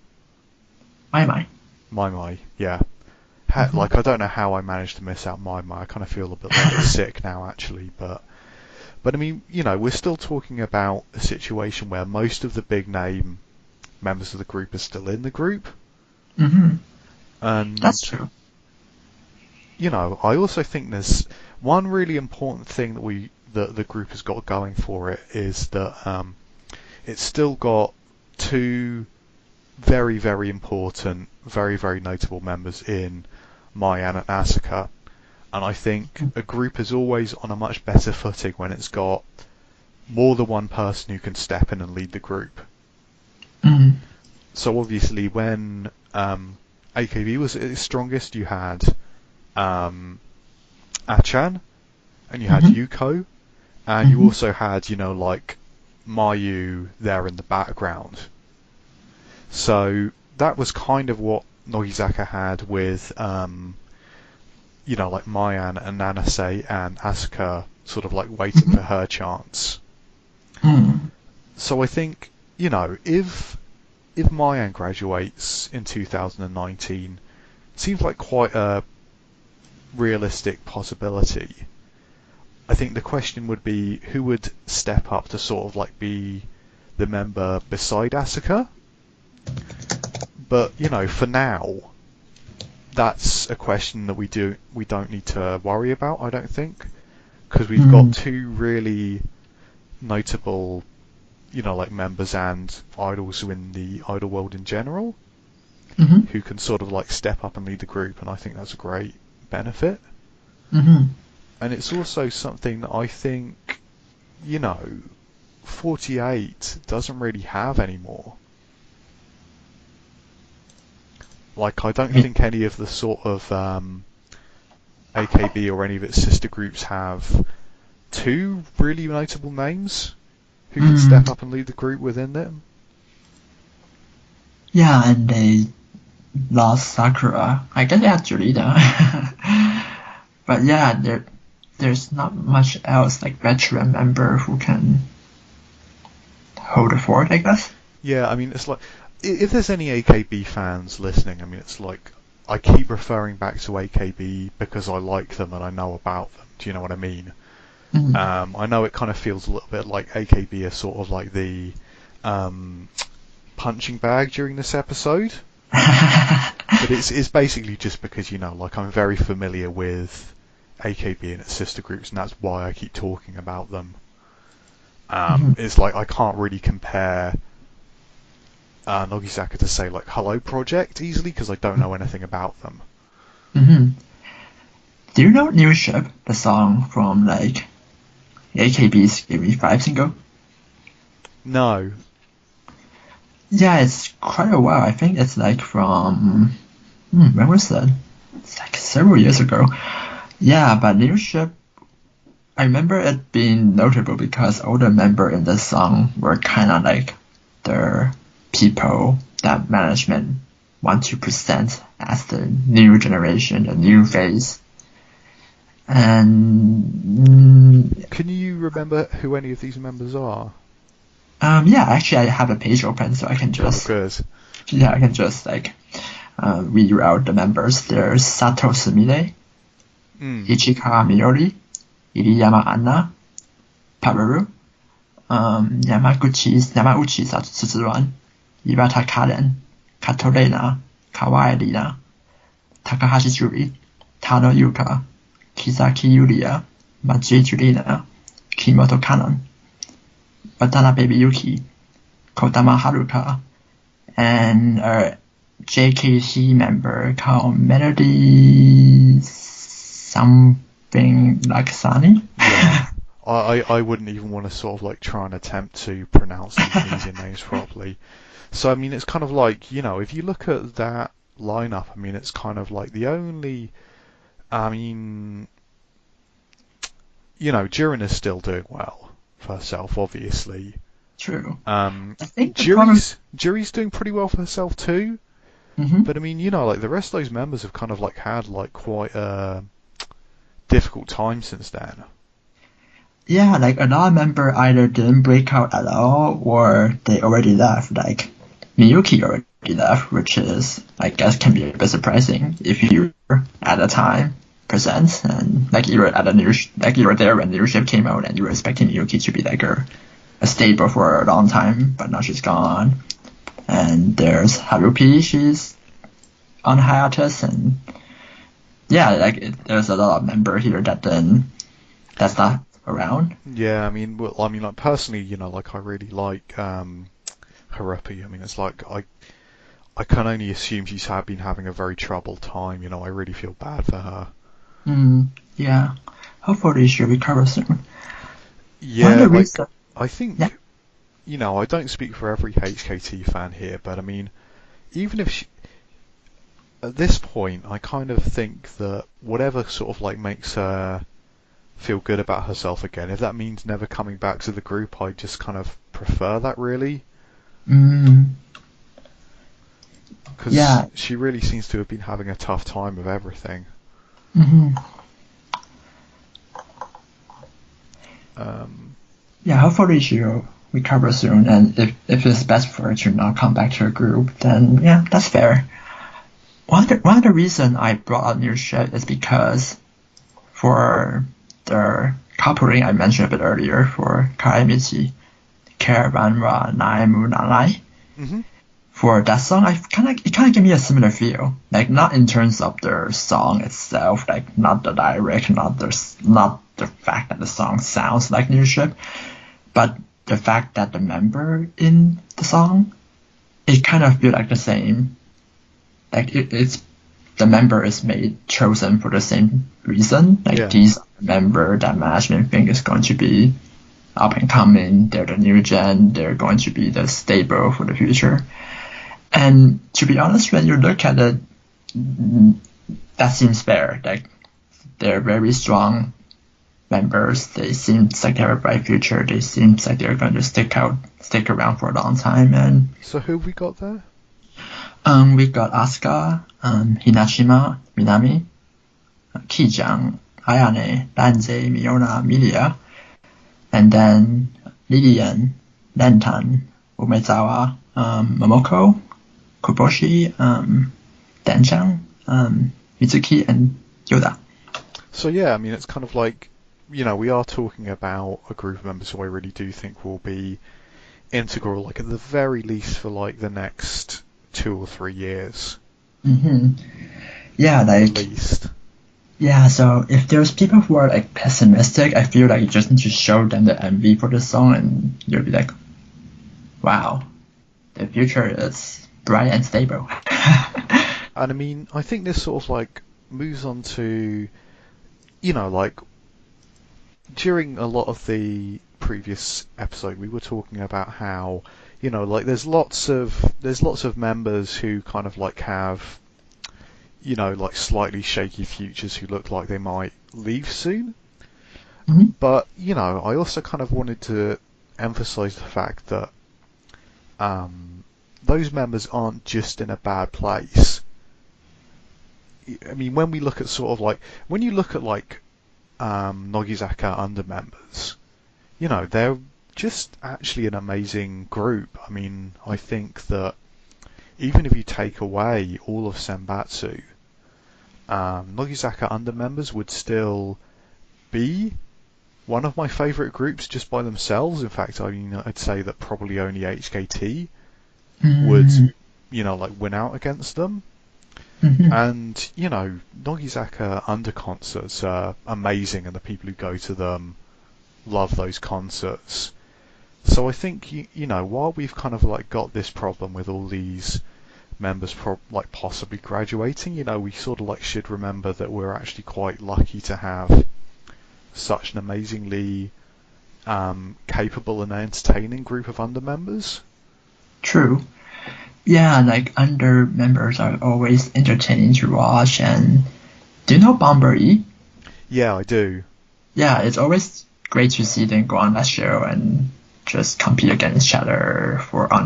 Mai, yeah. Like, I don't know how I managed to miss out Mai. I kind of feel a bit like sick now, actually, but I mean, we're still talking about a situation where most of the big name members of the group are still in the group. And that's true. I also think there's one really important thing that the group has got going for it is that it's still got two very, very important, very, very notable members in Mayan and Asuka. And I think a group is always on a much better footing when it's got more than one person who can step in and lead the group. So obviously when AKB was at its strongest, you had Achan, and you had Yuko, and you also had, like Mayu there in the background. So that was kind of what Nogizaka had with, like Mayan and Nanase and Asuka sort of like waiting for her chance. So I think, if Mayan graduates in 2019, it seems like quite a realistic possibility. I think the question would be who would step up to sort of like be the member beside Asuka. But for now, that's a question that we don't need to worry about, I don't think, because we've got two really notable like members and idols in the idol world in general who can sort of like step up and lead the group, and I think that's a great benefit. And it's also something that I think 48 doesn't really have anymore. Like, I don't think any of the sort of AKB or any of its sister groups have two really notable names who can step up and lead the group within them. Yeah, and they lost Sakura. I guess they had Julita. But yeah, there's not much else like veteran member who can hold the fort, I guess. Yeah, I mean, it's like, if there's any AKB fans listening, I mean, it's like, I keep referring back to AKB because I like them and I know about them. Do you know what I mean? I know it kind of feels a little bit like AKB are sort of like the punching bag during this episode. But it's basically just because, like, I'm very familiar with AKB and its sister groups, and that's why I keep talking about them. It's like I can't really compare Nogizaka to, say, like Hello Project easily because I don't know anything about them. Do you know New Ship, the song from like AKB's Give Me 5 single? No. Yeah, it's quite a while. I think it's like from when was that? It's like several years ago. Yeah, but New Ship, I remember it being notable because all the members in the song were kind of like the people that management want to present as the new generation, the new face. And can you remember who any of these members are? Yeah, actually I have a page open, so I can just like read out the members. There's Sato Sumire, Ichika Miyori, Iriyama Anna, Paru, Yamauchi Suzuran, Iwata Karen, Katorena, Kawaii Lina, Takahashi Juri, Tano Yuka, Kisaki Yuria, Maji Julina, Kimoto Kanon, Watanabe Yuki, Kodama Haruka, and a JKC member called Melody something like Sunny. Yeah. I wouldn't even want to sort of like try and attempt to pronounce these Indonesian names properly. So I mean, it's kind of like, if you look at that lineup, I mean, it's kind of like the only, I mean, Jiren is still doing well for herself, obviously. True. I think the Juri's doing pretty well for herself too. Mm-hmm. But I mean, like the rest of those members have kind of like had like quite a difficult time since then. Yeah, like a lot of members either didn't break out at all or they already left. Like Miyuki already left, which is, I guess, can be a bit surprising if you were at the time present and like you were at you were there when leadership came out and you were expecting Miyuki to be like a stable for a long time, but now she's gone. And there's Harupi, she's on hiatus, and yeah, like there's a lot of member here that's not around. Yeah, I mean, like personally, like I really like Harupi. I mean, it's like I can only assume she's been having a very troubled time. I really feel bad for her. Yeah, hopefully she'll recover soon. Yeah, I think, I don't speak for every HKT fan here, but I mean, even if at this point, I kind of think that whatever sort of like makes her feel good about herself again, if that means never coming back to the group, I just kind of prefer that, really. Because she really seems to have been having a tough time with everything. Hopefully she'll recover soon, and if it's best for her to not come back to her group, then yeah, that's fair. One of the reasons I brought up new shit is because for the coupling I mentioned a bit earlier for Kaimichi, Caravanra Naimu Nanai, for that song, it kind of gave me a similar feel. Like not in terms of the song itself, like not the lyric, not the fact that the song sounds like new ship, but the fact that the member in the song, it kind of feel like the same. Like it's the member is chosen for the same reason. Like these member that management think is going to be up and coming. They're the new gen. They're going to be the stable for the future. And to be honest, when you look at it, that seems fair. Like they're very strong members. They seem like they have a bright future. They seem like they're going to stick around for a long time. And so who have we got there? We got Asuka, Hinashima, Minami, Kijang, Ayane, Danze, Miona, Milia, and then Lilian, Lentan, Umezawa, Momoko, Kuboshi, Denjang, Mizuki, and Yoda. So yeah, I mean, it's kind of like, we are talking about a group of members who I really do think will be integral, like at the very least for like the next 2 or 3 years. Yeah, like at least. Yeah, so if there's people who are like pessimistic, I feel like you just need to show them the MV for the song, and you'll be like, wow, the future is bright and stable. And I mean, I think this sort of like moves on to, like during a lot of the previous episode, we were talking about how, like there's lots of members who kind of like have, like slightly shaky futures who look like they might leave soon. But, I also kind of wanted to emphasize the fact that those members aren't just in a bad place. I mean, when we look at when you look at Nogizaka under members, they're just actually an amazing group. I mean, I think that even if you take away all of Senbatsu, Nogizaka under members would still be one of my favourite groups just by themselves. In fact, I mean, I'd say that probably only HKT would, win out against them. And, Nogizaka under concerts are amazing, and the people who go to them love those concerts. So I think, while we've kind of like got this problem with all these members possibly graduating, we sort of like should remember that we're actually quite lucky to have such an amazingly capable and entertaining group of under members. True. Yeah, like under members are always entertaining to watch. And do you know Bomber E? Yeah, I do. Yeah, it's always great to see them go on that show and just compete against each other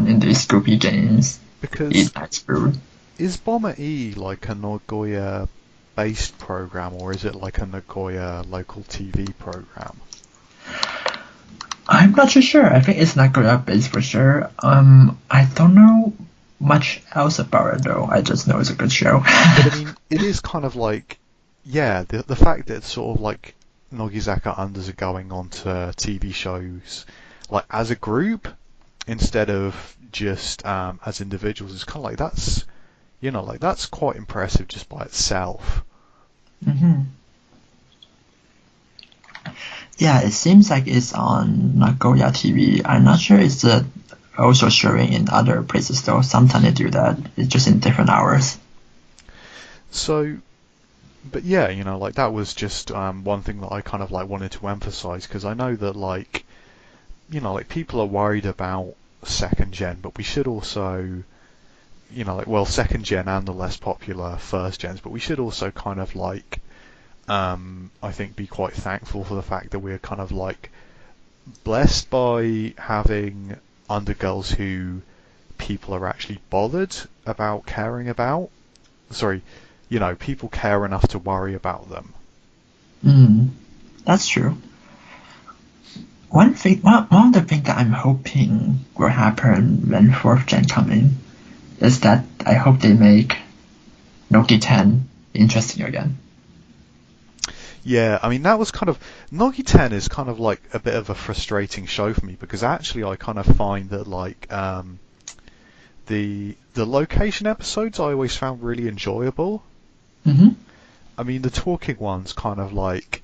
in these groupie games. Because eat nice food. Is Bomber E like a Nagoya-based program, or is it like a Nagoya local TV program? I'm not too sure. I think it's Nagoya-based for sure. I don't know much else about it though. I just know it's a good show. But I mean, it is kind of like, yeah, the fact that it's sort of like Nogizaka unders are going on to TV shows like as a group instead of just as individuals is kind of like that's quite impressive just by itself. Yeah, it seems like it's on Nagoya TV. I'm not sure it's also showing in other places though. Sometimes they do that. It's just in different hours. So, but yeah, like that was just one thing that I kind of like wanted to emphasize, because I know that like people are worried about second gen, but we should also second gen and the less popular first gens, but we should also kind of like I think be quite thankful for the fact that we're kind of like blessed by having undergirls who people are actually bothered about caring about. Sorry, people care enough to worry about them. That's true. One of the things that I'm hoping will happen when 4th gen come in is that I hope they make Nogi 10 interesting again. Yeah, I mean that was kind of Nogi 10 is kind of like a bit of a frustrating show for me, because actually I kind of find that like the location episodes I always found really enjoyable. I mean the talking ones kind of like,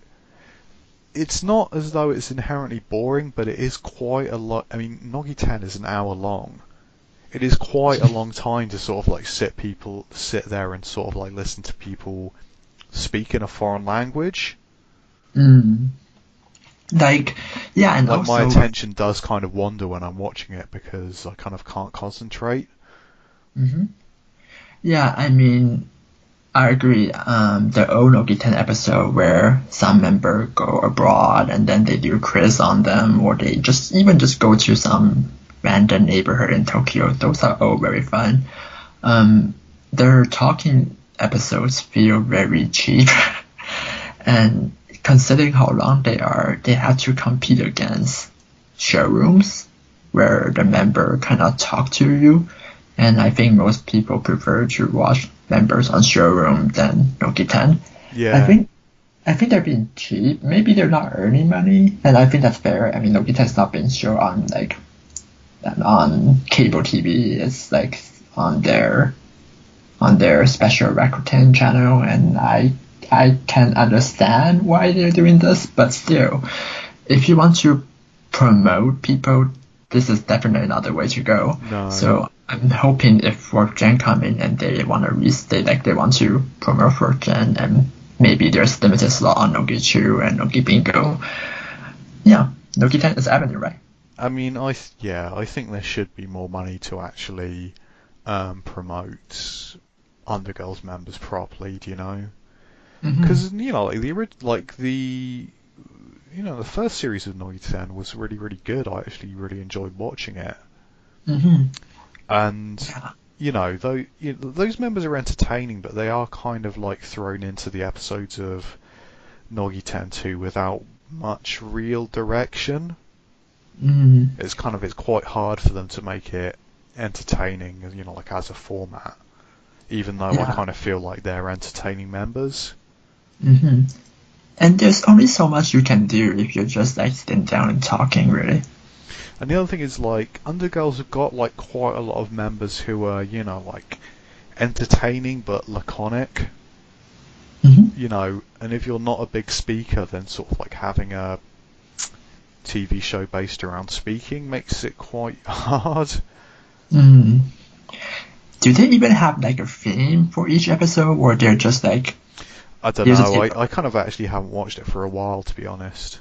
it's not as though it's inherently boring, but it is quite a lot. I mean Nogi 10 is an hour long. It is quite a long time to sort of like sit there and sort of like listen to people speak in a foreign language. Like, yeah, and like also my attention does kind of wander when I'm watching it because I kind of can't concentrate. Yeah, I mean, I agree. The old Nogi 10 episode where some member go abroad and then they do quiz on them, or they just go to some random neighborhood in Tokyo. Those are all very fun. Their talking episodes feel very cheap, and considering how long they are, they have to compete against showrooms where the member cannot talk to you. And I think most people prefer to watch members on showroom than Nogi 10. Yeah. I think they're being cheap. Maybe they're not earning money, and I think that's fair. I mean, Nogi 10 is not being shown on cable TV. It's like on their special Rakuten channel, and I can understand why they're doing this, but still, if you want to promote people, this is definitely another way to go. No. So I'm hoping if 4th gen come in and they want to promote 4th gen, and maybe there's limited slot on Nogi 2 and Nogi Bingo. Yeah, Nogi 10 is avenue, right? I mean, I think there should be more money to actually promote Undergirls members properly. Do you know? Because the first series of Nogi 10 was really, really good. I actually really enjoyed watching it. And those members are entertaining, but they are kind of like thrown into the episodes of Nogi 10 2 without much real direction. It's quite hard for them to make it entertaining, like as a format, even though I kind of feel like they're entertaining members. And there's only so much you can do if you're just like sitting down and talking, really. And the other thing is, like, Undergirls have got like quite a lot of members who are, like entertaining but laconic. Mm-hmm. You know, and if you're not a big speaker, then sort of like having a TV show based around speaking makes it quite hard. Mm. Do they even have like a theme for each episode, or they're just like I don't here's a know. tip? I kind of actually haven't watched it for a while, to be honest.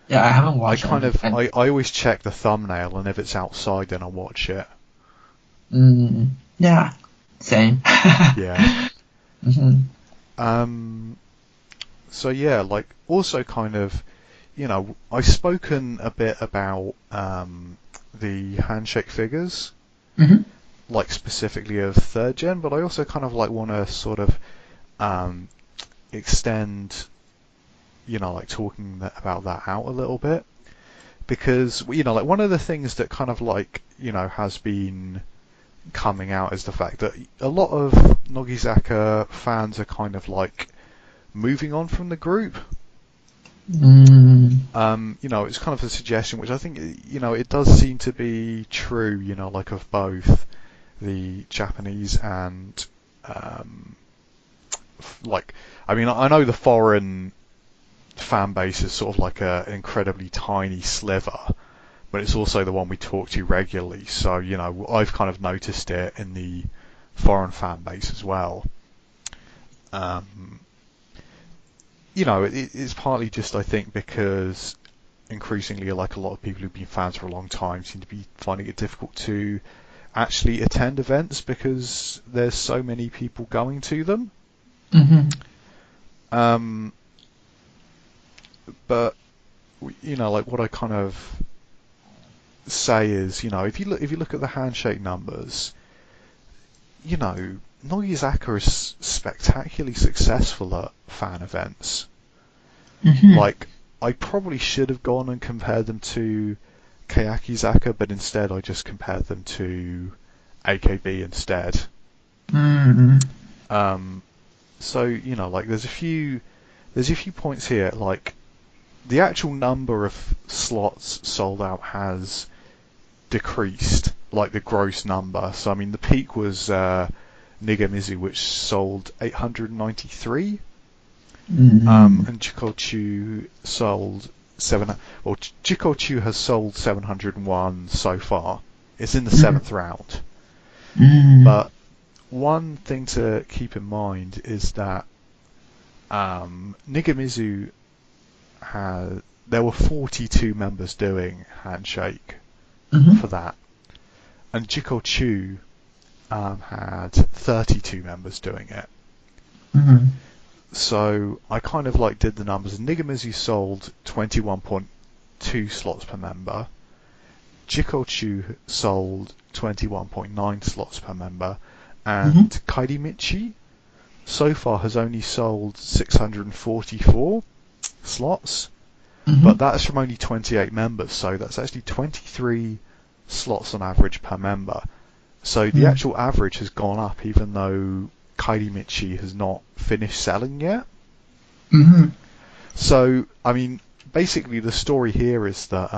Yeah, I haven't I watched kind any. of I always check the thumbnail, and if it's outside, then I'll watch it. Yeah, same. Yeah. Mm-hmm. So yeah, like also kind of, you know, I've spoken a bit about the handshake figures, Mm-hmm. like specifically of third gen, but I also kind of like want to sort of um, extend, you know, like talking about that out a little bit, because you know, like one of the things that kind of like, you know, has been coming out is the fact that a lot of Nogizaka fans are kind of like moving on from the group. You know, it's kind of a suggestion which I think, you know, it does seem to be true, you know, like of both the Japanese and like, I mean, I know the foreign fan base is sort of like an incredibly tiny sliver, but it's also the one we talk to regularly. So, you know, I've kind of noticed it in the foreign fan base as well. You know, it's partly just, I think, because increasingly, like a lot of people who've been fans for a long time seem to be finding it difficult to actually attend events because there's so many people going to them. Mm-hmm. But you know, like what I kind of say is, you know, if you look at the handshake numbers, you know, Nogizaka is spectacularly successful at fan events. Mm-hmm. Like, I probably should have gone and compared them to Kayakizaka, but instead I just compared them to AKB instead. Mm-hmm. So, you know, like there's a few points here, like the actual number of slots sold out has decreased, like the gross number. So I mean the peak was Nigamizu, which sold 893. Mm-hmm. And Chikochu sold Chikochu has sold 701 so far. It's in the seventh round. Mm-hmm. But one thing to keep in mind is that Nigamizu there were 42 members doing handshake Mm-hmm. for that, and Chikochu had 32 members doing it. Mm-hmm. So I kind of like did the numbers. Nigamizu sold 21.2 slots per member. Jikochu sold 21.9 slots per member. And Kairimichi so far has only sold 644 slots. Mm-hmm. But that's from only 28 members, so that's actually 23 slots on average per member. So the actual average has gone up even though Kairimichi has not finished selling yet. Mm-hmm. So, I mean, basically the story here is that,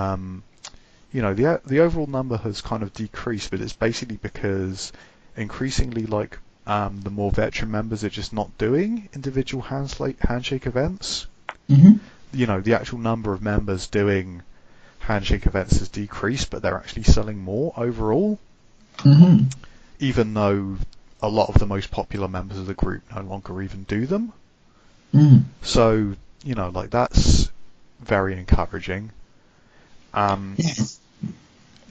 you know, the overall number has kind of decreased, but it's basically because increasingly, like, the more veteran members are just not doing individual handshake events. Mm-hmm. You know, the actual number of members doing handshake events has decreased, but they're actually selling more overall. Mm-hmm. Even though a lot of the most popular members of the group no longer even do them. Mm-hmm. So, you know, like that's very encouraging. Yes.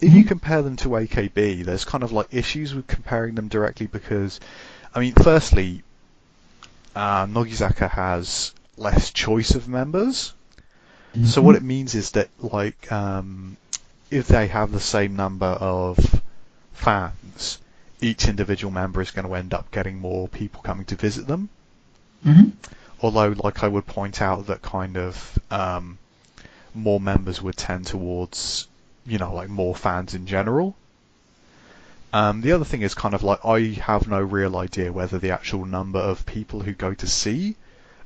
If you compare them to AKB, there's kind of like issues with comparing them directly because, I mean, firstly, Nogizaka has less choice of members. Mm-hmm. So what it means is that, like, if they have the same number of fans, each individual member is going to end up getting more people coming to visit them. Mm-hmm. Although, like, I would point out that kind of more members would tend towards, you know, like more fans in general. The other thing is kind of like I have no real idea whether the actual number of people who go to see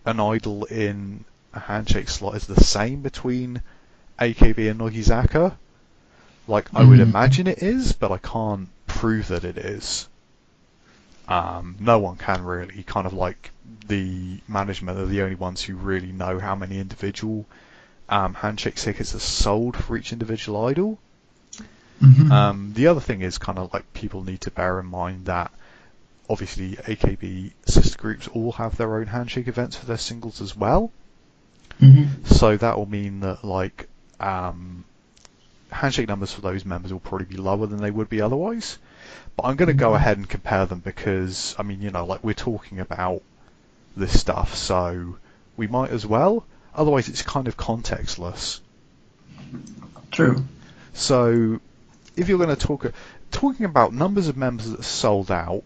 an idol in a handshake slot is the same between AKB and Nogizaka. Like, I would imagine it is, but I can't prove that it is. No one can really. Kind of like the management are the only ones who really know how many individual handshake tickets are sold for each individual idol. The other thing is kind of like people need to bear in mind that obviously AKB sister groups all have their own handshake events for their singles as well. So that will mean that like handshake numbers for those members will probably be lower than they would be otherwise. But I'm going to go ahead and compare them because, I mean, like we're talking about this stuff, so we might as well. Otherwise, it's kind of contextless. True. So, if you're going to talking about numbers of members that are sold out,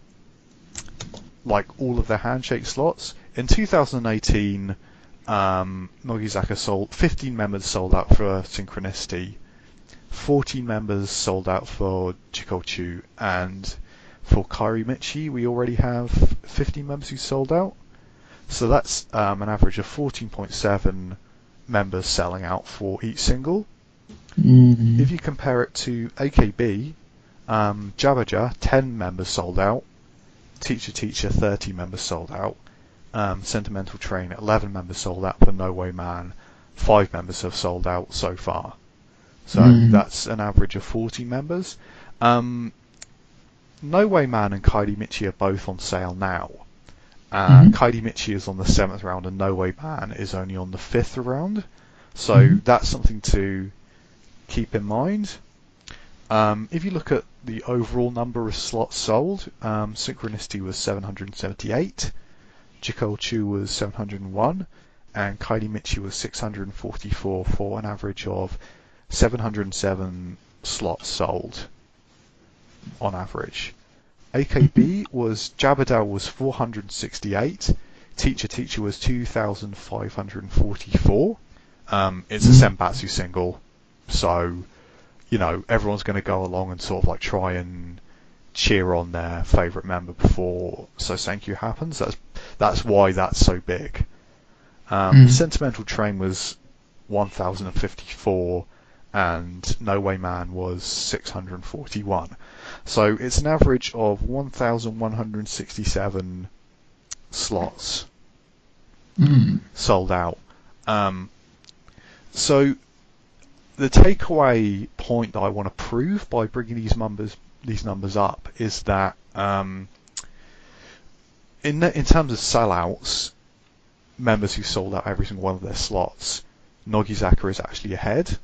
like all of their handshake slots, in 2018, Nogizaka sold 15 members sold out for Synchronicity. 14 members sold out for Chikochu, and for Kairi Michi we already have 15 members who sold out. So that's an average of 14.7 members selling out for each single. If you compare it to AKB, Jabaja, 10 members sold out. Teacher 30 members sold out. Sentimental Train, 11 members sold out for No Way Man. 5 members have sold out so far. So that's an average of 40 members. No Way Man and Kairi Michi are both on sale now. Kairi Michi is on the 7th round and No Way Man is only on the 5th round. So that's something to keep in mind. If you look at the overall number of slots sold, Synchronicity was 778, Chikochu was 701, and Kairi Michi was 644 for an average of 707 slots sold on average. AKB was Jabadao was 468, Teacher was 2,544. It's a Senbatsu single, so everyone's going to go along and sort of like try and cheer on their favourite member before So Sankyu happens. That's why that's so big. Sentimental Train was 1,054 and No Way Man was 641. So it's an average of 1,167 slots sold out. So the takeaway point that I want to prove by bringing these numbers up is that in terms of sellouts, members who sold out every single one of their slots, Nogizaka is actually ahead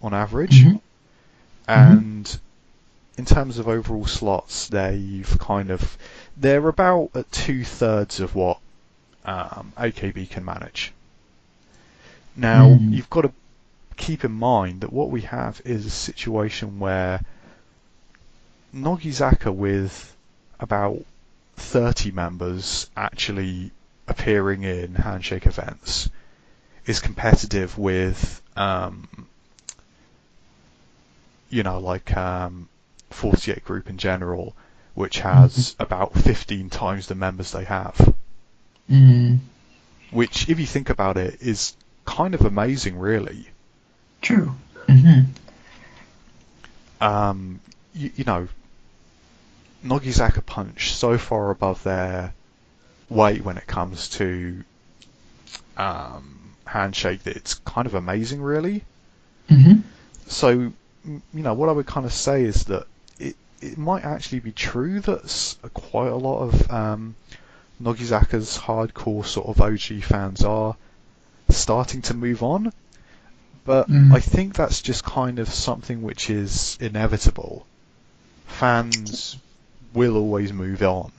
on average. And in terms of overall slots, they're about at 2/3 of what AKB can manage. Now, you've got to keep in mind that what we have is a situation where Nogizaka, with about 30 members actually appearing in handshake events, is competitive with 48 Group in general, which has about 15 times the members they have. Which, if you think about it, is kind of amazing, really. True. Nogizaka punch so far above their weight when it comes to handshake that it's kind of amazing, really. So, what I would kind of say is that it might actually be true that quite a lot of Nogizaka's hardcore sort of OG fans are starting to move on, but I think that's just kind of something which is inevitable. Fans will always move on,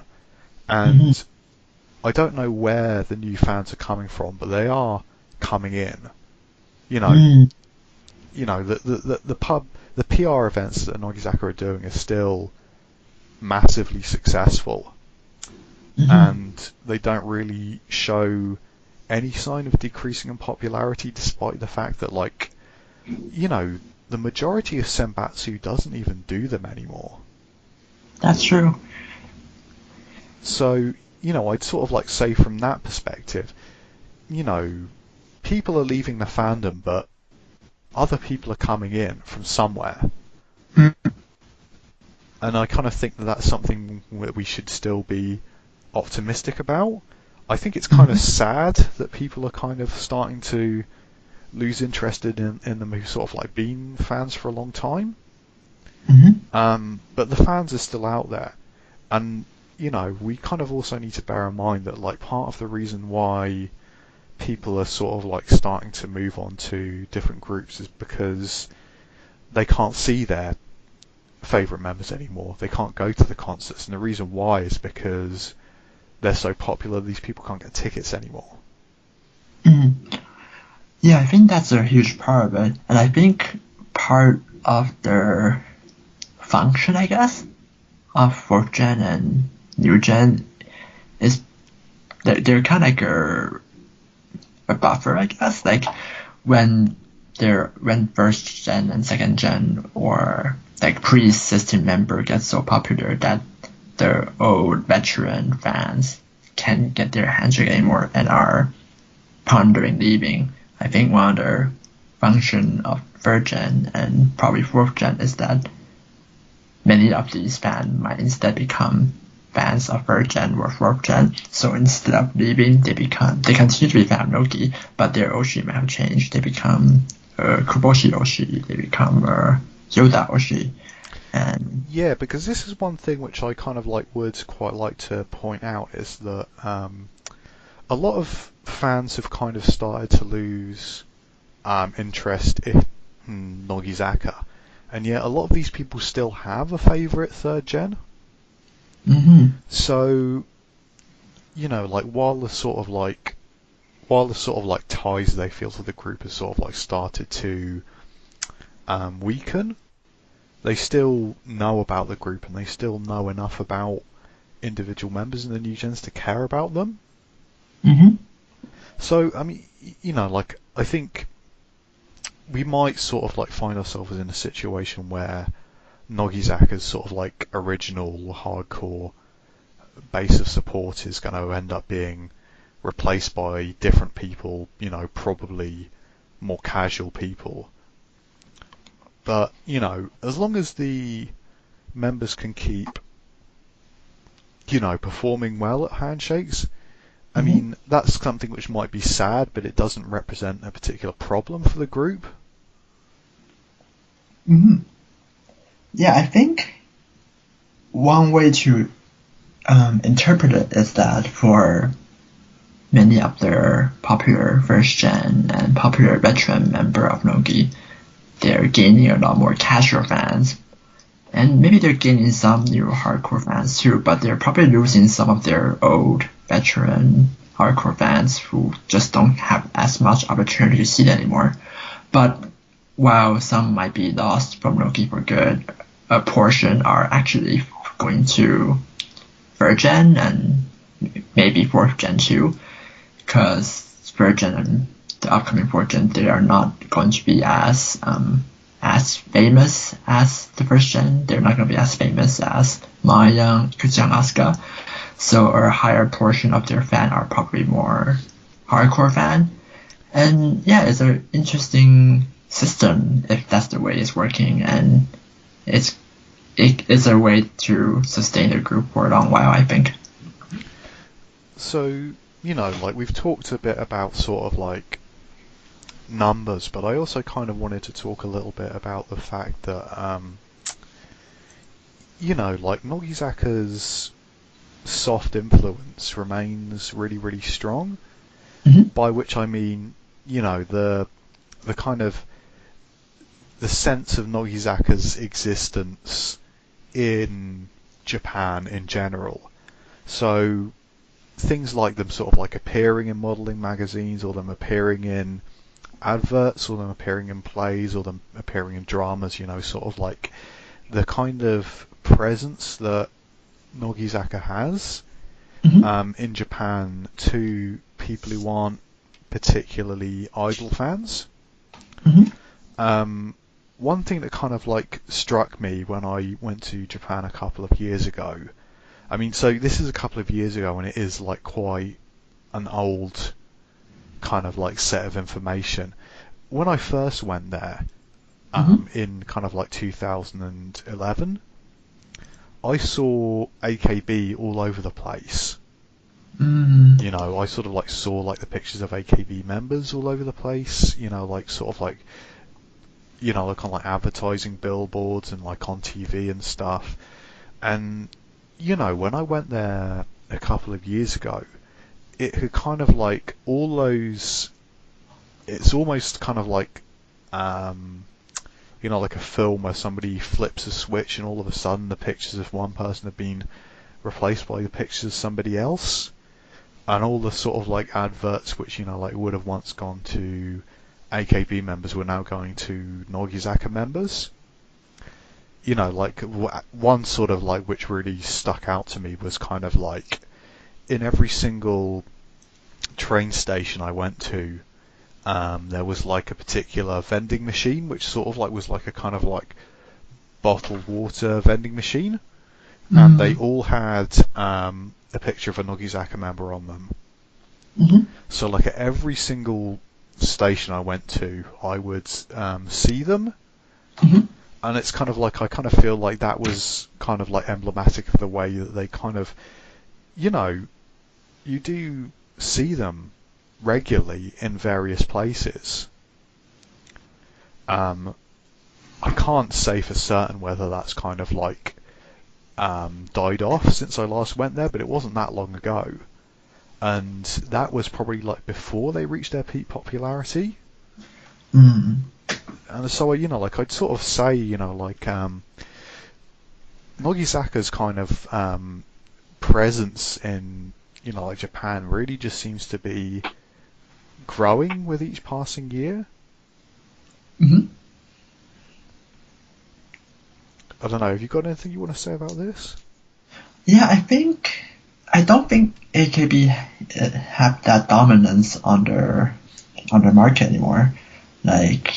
and I don't know where the new fans are coming from, but they are coming in. The PR events that Nogizaka are doing are still massively successful, and they don't really show any sign of decreasing in popularity, despite the fact that, the majority of Senbatsu doesn't even do them anymore. That's true. So, I'd sort of say from that perspective, people are leaving the fandom, but other people are coming in from somewhere. and I kind of think that that's something that we should still be optimistic about. I think it's kind of sad that people are kind of starting to lose interest in them who've sort of like been fans for a long time. But the fans are still out there, and we kind of also need to bear in mind that like part of the reason why people are sort of like starting to move on to different groups is because they can't see their favourite members anymore. They can't go to the concerts, and the reason why is because they're so popular, these people can't get tickets anymore. Yeah, I think that's a huge part of it, and I think part of their function, I guess, of 4th gen and new gen is they're kind of like a buffer, I guess. Like when 1st gen and 2nd gen or like pre-system member gets so popular that the old veteran fans can't get their handshake anymore and are pondering leaving. I think one of the function of 3rd gen and probably 4th gen is that many of these fans might instead become fans of 3rd gen or 4th gen. So instead of leaving, they continue to be fan of Nogi, but their Oshi might have changed. They become Kuboshi Oshi, they become Yoda Oshi. And yeah, because this is one thing which I kind of like would quite like to point out is that a lot of fans have kind of started to lose interest in Nogizaka, and yet a lot of these people still have a favourite 3rd gen. So, like while the sort of like ties they feel to the group has sort of like started to weaken, they still know about the group and they still know enough about individual members in the new gens to care about them. So, I mean, like I think we might sort of like find ourselves in a situation where Nogizaka's sort of like original hardcore base of support is going to end up being replaced by different people, probably more casual people. But, as long as the members can keep, performing well at handshakes, I mean, that's something which might be sad, but it doesn't represent a particular problem for the group. Yeah, I think one way to interpret it is that for many of their popular 1st gen and popular veteran member of Nogi, they're gaining a lot more casual fans. And maybe they're gaining some new hardcore fans too, but they're probably losing some of their old veteran hardcore fans who just don't have as much opportunity to see them anymore. But while some might be lost from Nogi for good, a portion are actually going to 3rd gen and maybe 4th gen too, because 3rd gen and the upcoming 4th gen, they are not going to be as famous as the 1st gen. They're not going to be as famous as Mayang, Kuchang, Asuka. So a higher portion of their fan are probably more hardcore fan. And yeah, it's an interesting system if that's the way it's working, and it's a way to sustain the group for a long while, I think. So, like we've talked a bit about sort of like numbers, but I also kind of wanted to talk a little bit about the fact that, like Nogizaka's soft influence remains really, really strong. By which I mean, the kind of the sense of Nogizaka's existence in Japan in general. So things like them sort of like appearing in modelling magazines, or them appearing in adverts, or them appearing in plays, or them appearing in dramas, sort of like the kind of presence that Nogizaka has in Japan to people who aren't particularly idol fans. One thing that kind of like struck me when I went to Japan a couple of years ago, I mean, so this is a couple of years ago and it is like quite an old kind of like set of information. When I first went there, in kind of like 2011, I saw AKB all over the place. Mm. You know, I sort of like saw like the pictures of AKB members all over the place. You know, like sort of like, you know, like on like advertising billboards and like on TV and stuff. And you know, when I went there a couple of years ago, it had kind of like all those. It's almost kind of like, you know, like a film where somebody flips a switch and all of a sudden the pictures of one person have been replaced by the pictures of somebody else. And all the sort of like adverts which, you know, like would have once gone to AKB members were now going to Nogizaka members. You know, like one sort of like which really stuck out to me was kind of like in every single train station I went to, there was like a particular vending machine which sort of like was like a kind of like bottled water vending machine, and they all had a picture of a Nogizaka member on them. Mm-hmm. So like at every single station I went to, I would see them, Mm-hmm. and it's kind of like I kind of feel like that was kind of like emblematic of the way that they kind of, you know, you do see them regularly in various places. I can't say for certain whether that's kind of like died off since I last went there, but it wasn't that long ago. And that was probably like before they reached their peak popularity. Mm. And so, you know, like I'd sort of say, you know, like Nogizaka's kind of presence in, you know, like Japan really just seems to be growing with each passing year. Mm-hmm. I don't know, have you got anything you want to say about this? Yeah, I don't think AKB have that dominance on their market anymore. Like,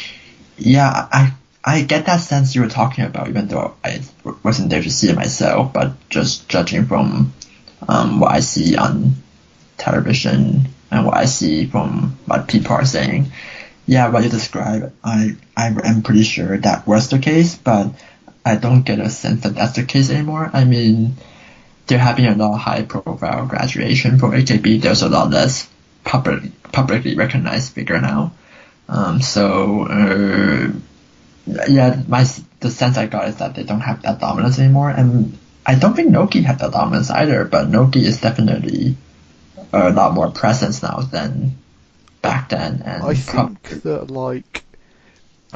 yeah, I get that sense you were talking about, even though I wasn't there to see it myself. But just judging from what I see on television and what I see from what people are saying, yeah, what you described, I am pretty sure that was the case, but I don't get a sense that that's the case anymore. I mean, there have been a lot of high-profile graduation for AKB. There's a lot less publicly recognized figure now. Yeah, the sense I got is that they don't have that dominance anymore, and I don't think Nogi had that dominance either. But Nogi is definitely a lot more presence now than back then. And I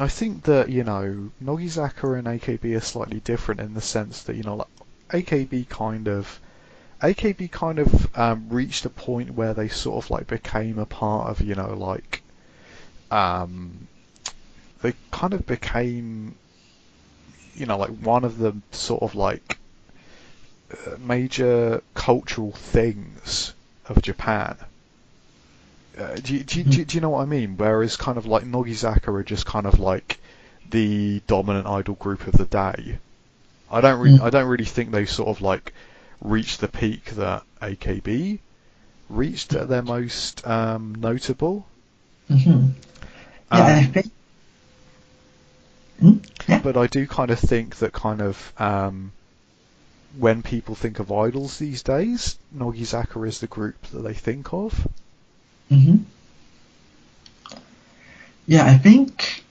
think that, you know, Nogizaka and AKB are slightly different in the sense that, you know, like AKB kind of reached a point where they sort of like became a part of, you know, like they kind of became, you know, like one of the sort of like major cultural things of Japan. Do you know what I mean? Whereas kind of like Nogizaka are just kind of like the dominant idol group of the day. I don't really think they sort of like reached the peak that AKB reached at their most notable. Mm-hmm. Yeah, I think. Yeah. But I do kind of think that kind of when people think of idols these days, Nogizaka is the group that they think of. Mm-hmm. Yeah, I think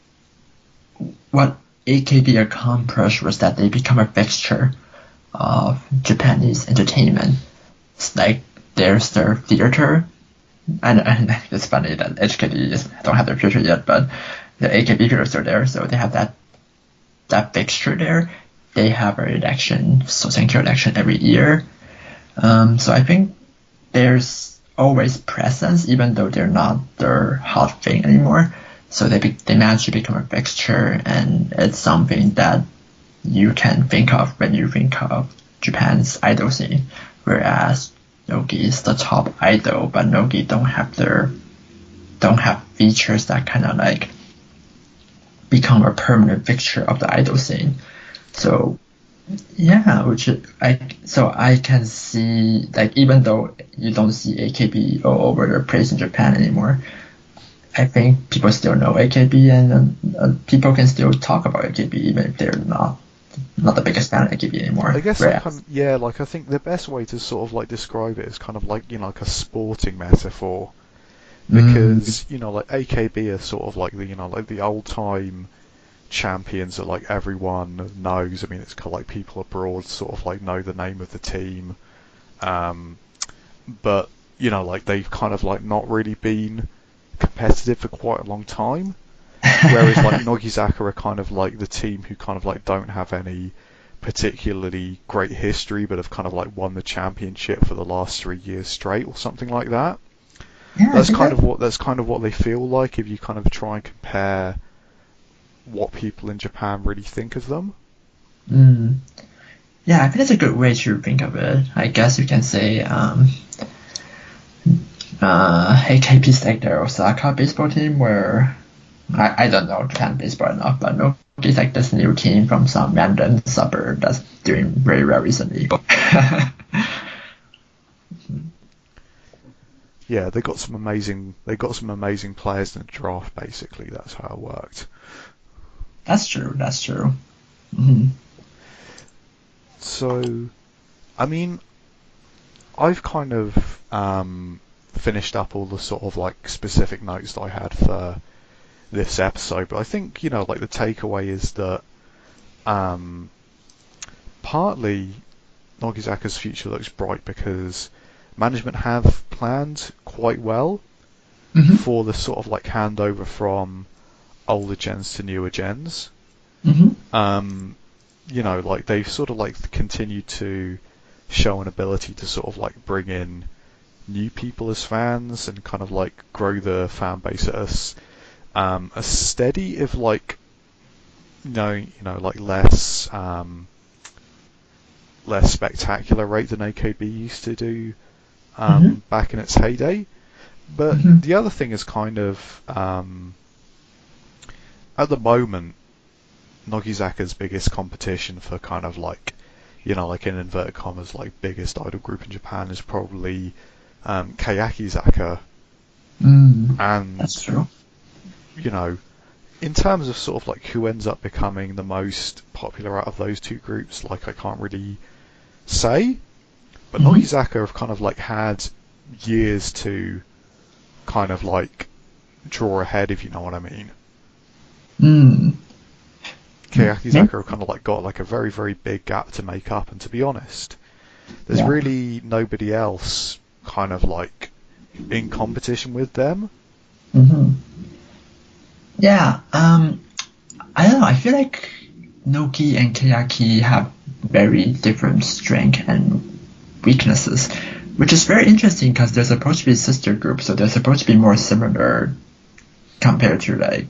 what AKB accomplished was that they become a fixture of Japanese entertainment. It's like there's their theater, and it's funny that HKD don't have their theater yet, but the AKB theaters are there, so they have that fixture there. They have an election, Sosenkyo election every year. So I think there's always presence, even though they're not their hot thing anymore. So they manage to become a fixture, and it's something that you can think of when you think of Japan's idol scene. Whereas Nogi is the top idol, but Nogi don't have features that kind of like become a permanent fixture of the idol scene. So yeah, I can see, like, even though you don't see AKB all over the place in Japan anymore, I think people still know AKB, and people can still talk about AKB even if they're not not the biggest fan of AKB anymore. I guess Whereas, like I think the best way to sort of like describe it is kind of like like a sporting metaphor, because like AKB are sort of like the like the old time champions that like everyone knows. I mean, it's kind of like people abroad sort of like know the name of the team, but like they've kind of like not really been competitive for quite a long time. Whereas like Nogizaka are kind of like the team who kind of like don't have any particularly great history, but have kind of like won the championship for the last 3 years straight or something like that. yeah, I That's think kind that, of what they feel like if you kind of try and compare what people in Japan really think of them. mm, yeah, I think that's a good way to think of it. I guess you can say AKP's like their Osaka baseball team, where I don't know Japan baseball enough, but no, it's like this new team from some random suburb that's doing very well recently. Yeah, they got some amazing players in the draft. Basically, that's how it worked. That's true. That's true. Hmm. So, I mean, I've kind of finished up all the sort of like specific notes that I had for this episode, but I think like the takeaway is that um, partly Nogizaka's future looks bright because management have planned quite well Hmm. for the sort of like handover from older gens to newer gens. Hmm. Like they've sort of like continued to show an ability to sort of like bring in new people as fans and kind of like grow the fan base at a steady, if like like less spectacular rate than AKB used to do Hmm. back in its heyday. But Hmm. the other thing is kind of at the moment Nogizaka's biggest competition for kind of like like in inverted commas like biggest idol group in Japan is probably Kayakizaka, Mm, that's and true. in terms of sort of like who ends up becoming the most popular out of those two groups, like I can't really say, but Hmm. Nogizaka have kind of like had years to kind of like draw ahead, if you know what I mean. Mm. Kayakizaka Maybe, have kind of like got like a very, very big gap to make up, and to be honest, there's yeah. really nobody else kind of like in competition with them. Hmm. Yeah. I don't know. I feel like Noki and Kayaki have very different strengths and weaknesses, which is very interesting because they're supposed to be sister groups, so they're supposed to be more similar compared to like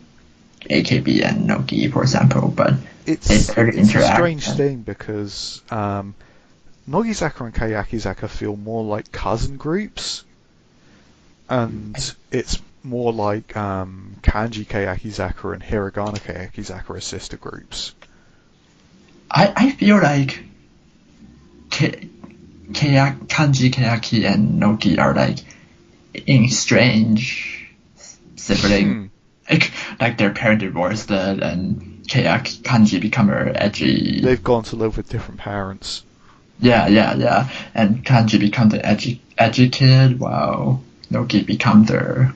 AKB and Noki, for example. But they barely It's a interact. strange thing because Nogizaka and Kayakizaka feel more like cousin groups, and it's more like Kanji Kayakizaka and Hiragana Kayakizaka are sister groups. I feel like Kanji, Kayaki, and Noki are like in strange sibling. Hmm. Like their parent divorced and Kanji become her edgy. They've gone to live with different parents. Yeah. And Kanji become the edgy kid, while Noki become the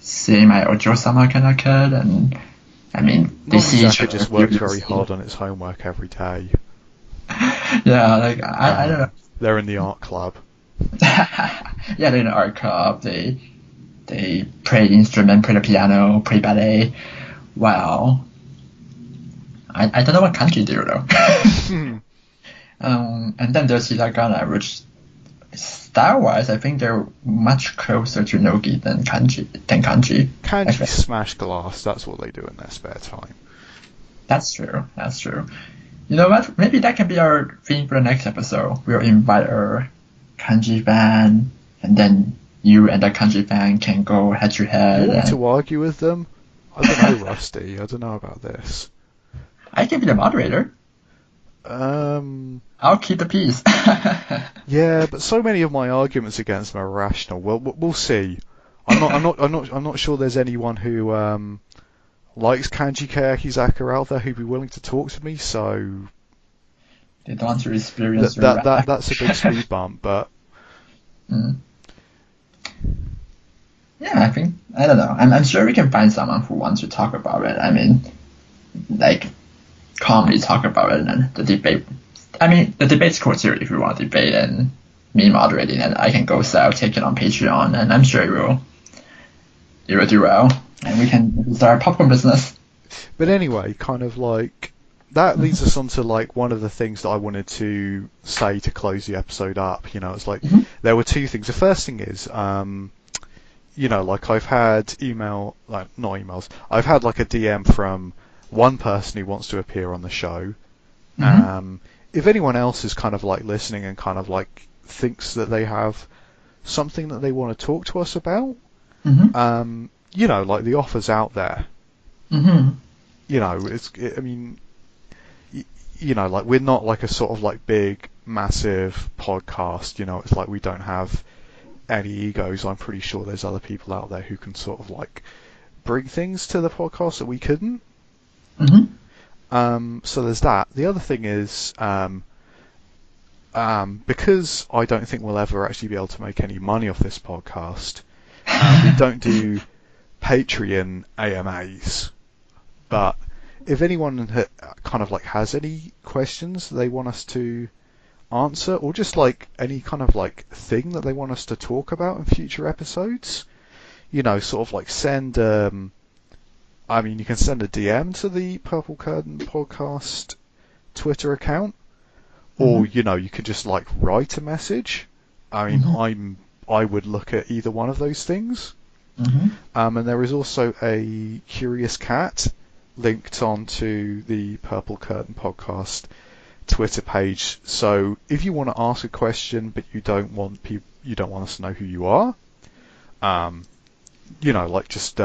semi Ojo-sama kind of kid. And I mean, they see each Nogizaka other just works very furiously. hard on its homework every day. Yeah, like I don't know. They're in the art club. Yeah, they're in an art club. They play instrument, play the piano, play ballet. Wow. I don't know what country do though. Hmm. And then there's Hiragana, which style-wise, I think they're much closer to Nogi than Kanji. I Kanji think. smash glass, that's what they do in their spare time. That's true. That's true. You know what? Maybe that can be our theme for the next episode. We'll invite our Kanji fan, and then you and the Kanji fan can go head to You head. want me And to argue with them? I don't know, Rusty. I don't know about this. I can be the moderator. Um, I'll keep the peace. yeah, but so many of my arguments against them are rational. Well, we'll see. I'm not sure there's anyone who likes Kanji Kayakizaka out there who'd be willing to talk to me, so They don't want to experience your wrath. that's a big speed bump, but Mm. Yeah, I don't know. I'm sure we can find someone who wants to talk about it. I mean, like, calmly talk about it and the debate. I mean, the debate's cool too if you want to debate and me moderating, and I can go sell, take it on Patreon, and I'm sure you will do well, and we can start a popcorn business. But anyway, kind of like that leads us on to like one of the things that I wanted to say to close the episode up. You know, it's like there were two things. The first thing is, you know, like I've had not emails. I've had like a DM from one person who wants to appear on the show. If anyone else is kind of like listening and kind of like thinks that they have something that they want to talk to us about, you know, like the offer's out there. You know, I mean, you know, like we're not like a sort of like big, massive podcast. You know, it's like we don't have any egos. I'm pretty sure there's other people out there who can sort of like bring things to the podcast that we couldn't. So there's that. The other thing is, because I don't think we'll ever actually be able to make any money off this podcast, we don't do Patreon AMAs. But if anyone kind of like has any questions they want us to answer, or just like any kind of like thing that they want us to talk about in future episodes, you know, sort of like send. I mean, you can send a DM to the Purple Curtain Podcast Twitter account, or you know, you could just like write a message. I mean, I would look at either one of those things. And there is also a Curious Cat linked onto the Purple Curtain Podcast Twitter page. So if you want to ask a question but you don't want us to know who you are, you know, like just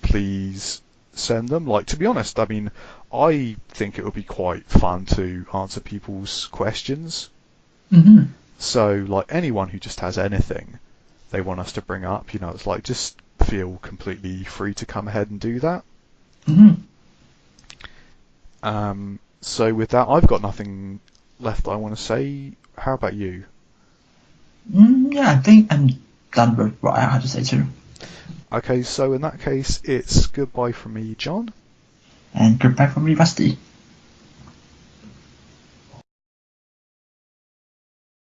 please send them. Like, to be honest, I mean, I think it would be quite fun to answer people's questions. So like anyone who just has anything they want us to bring up, you know, it's like just feel completely free to come ahead and do that. So with that, I've got nothing left I want to say. How about you? Yeah, I think I'm done with what I had to say too. Okay, so in that case, it's goodbye from me, John. And goodbye from me, Rusty.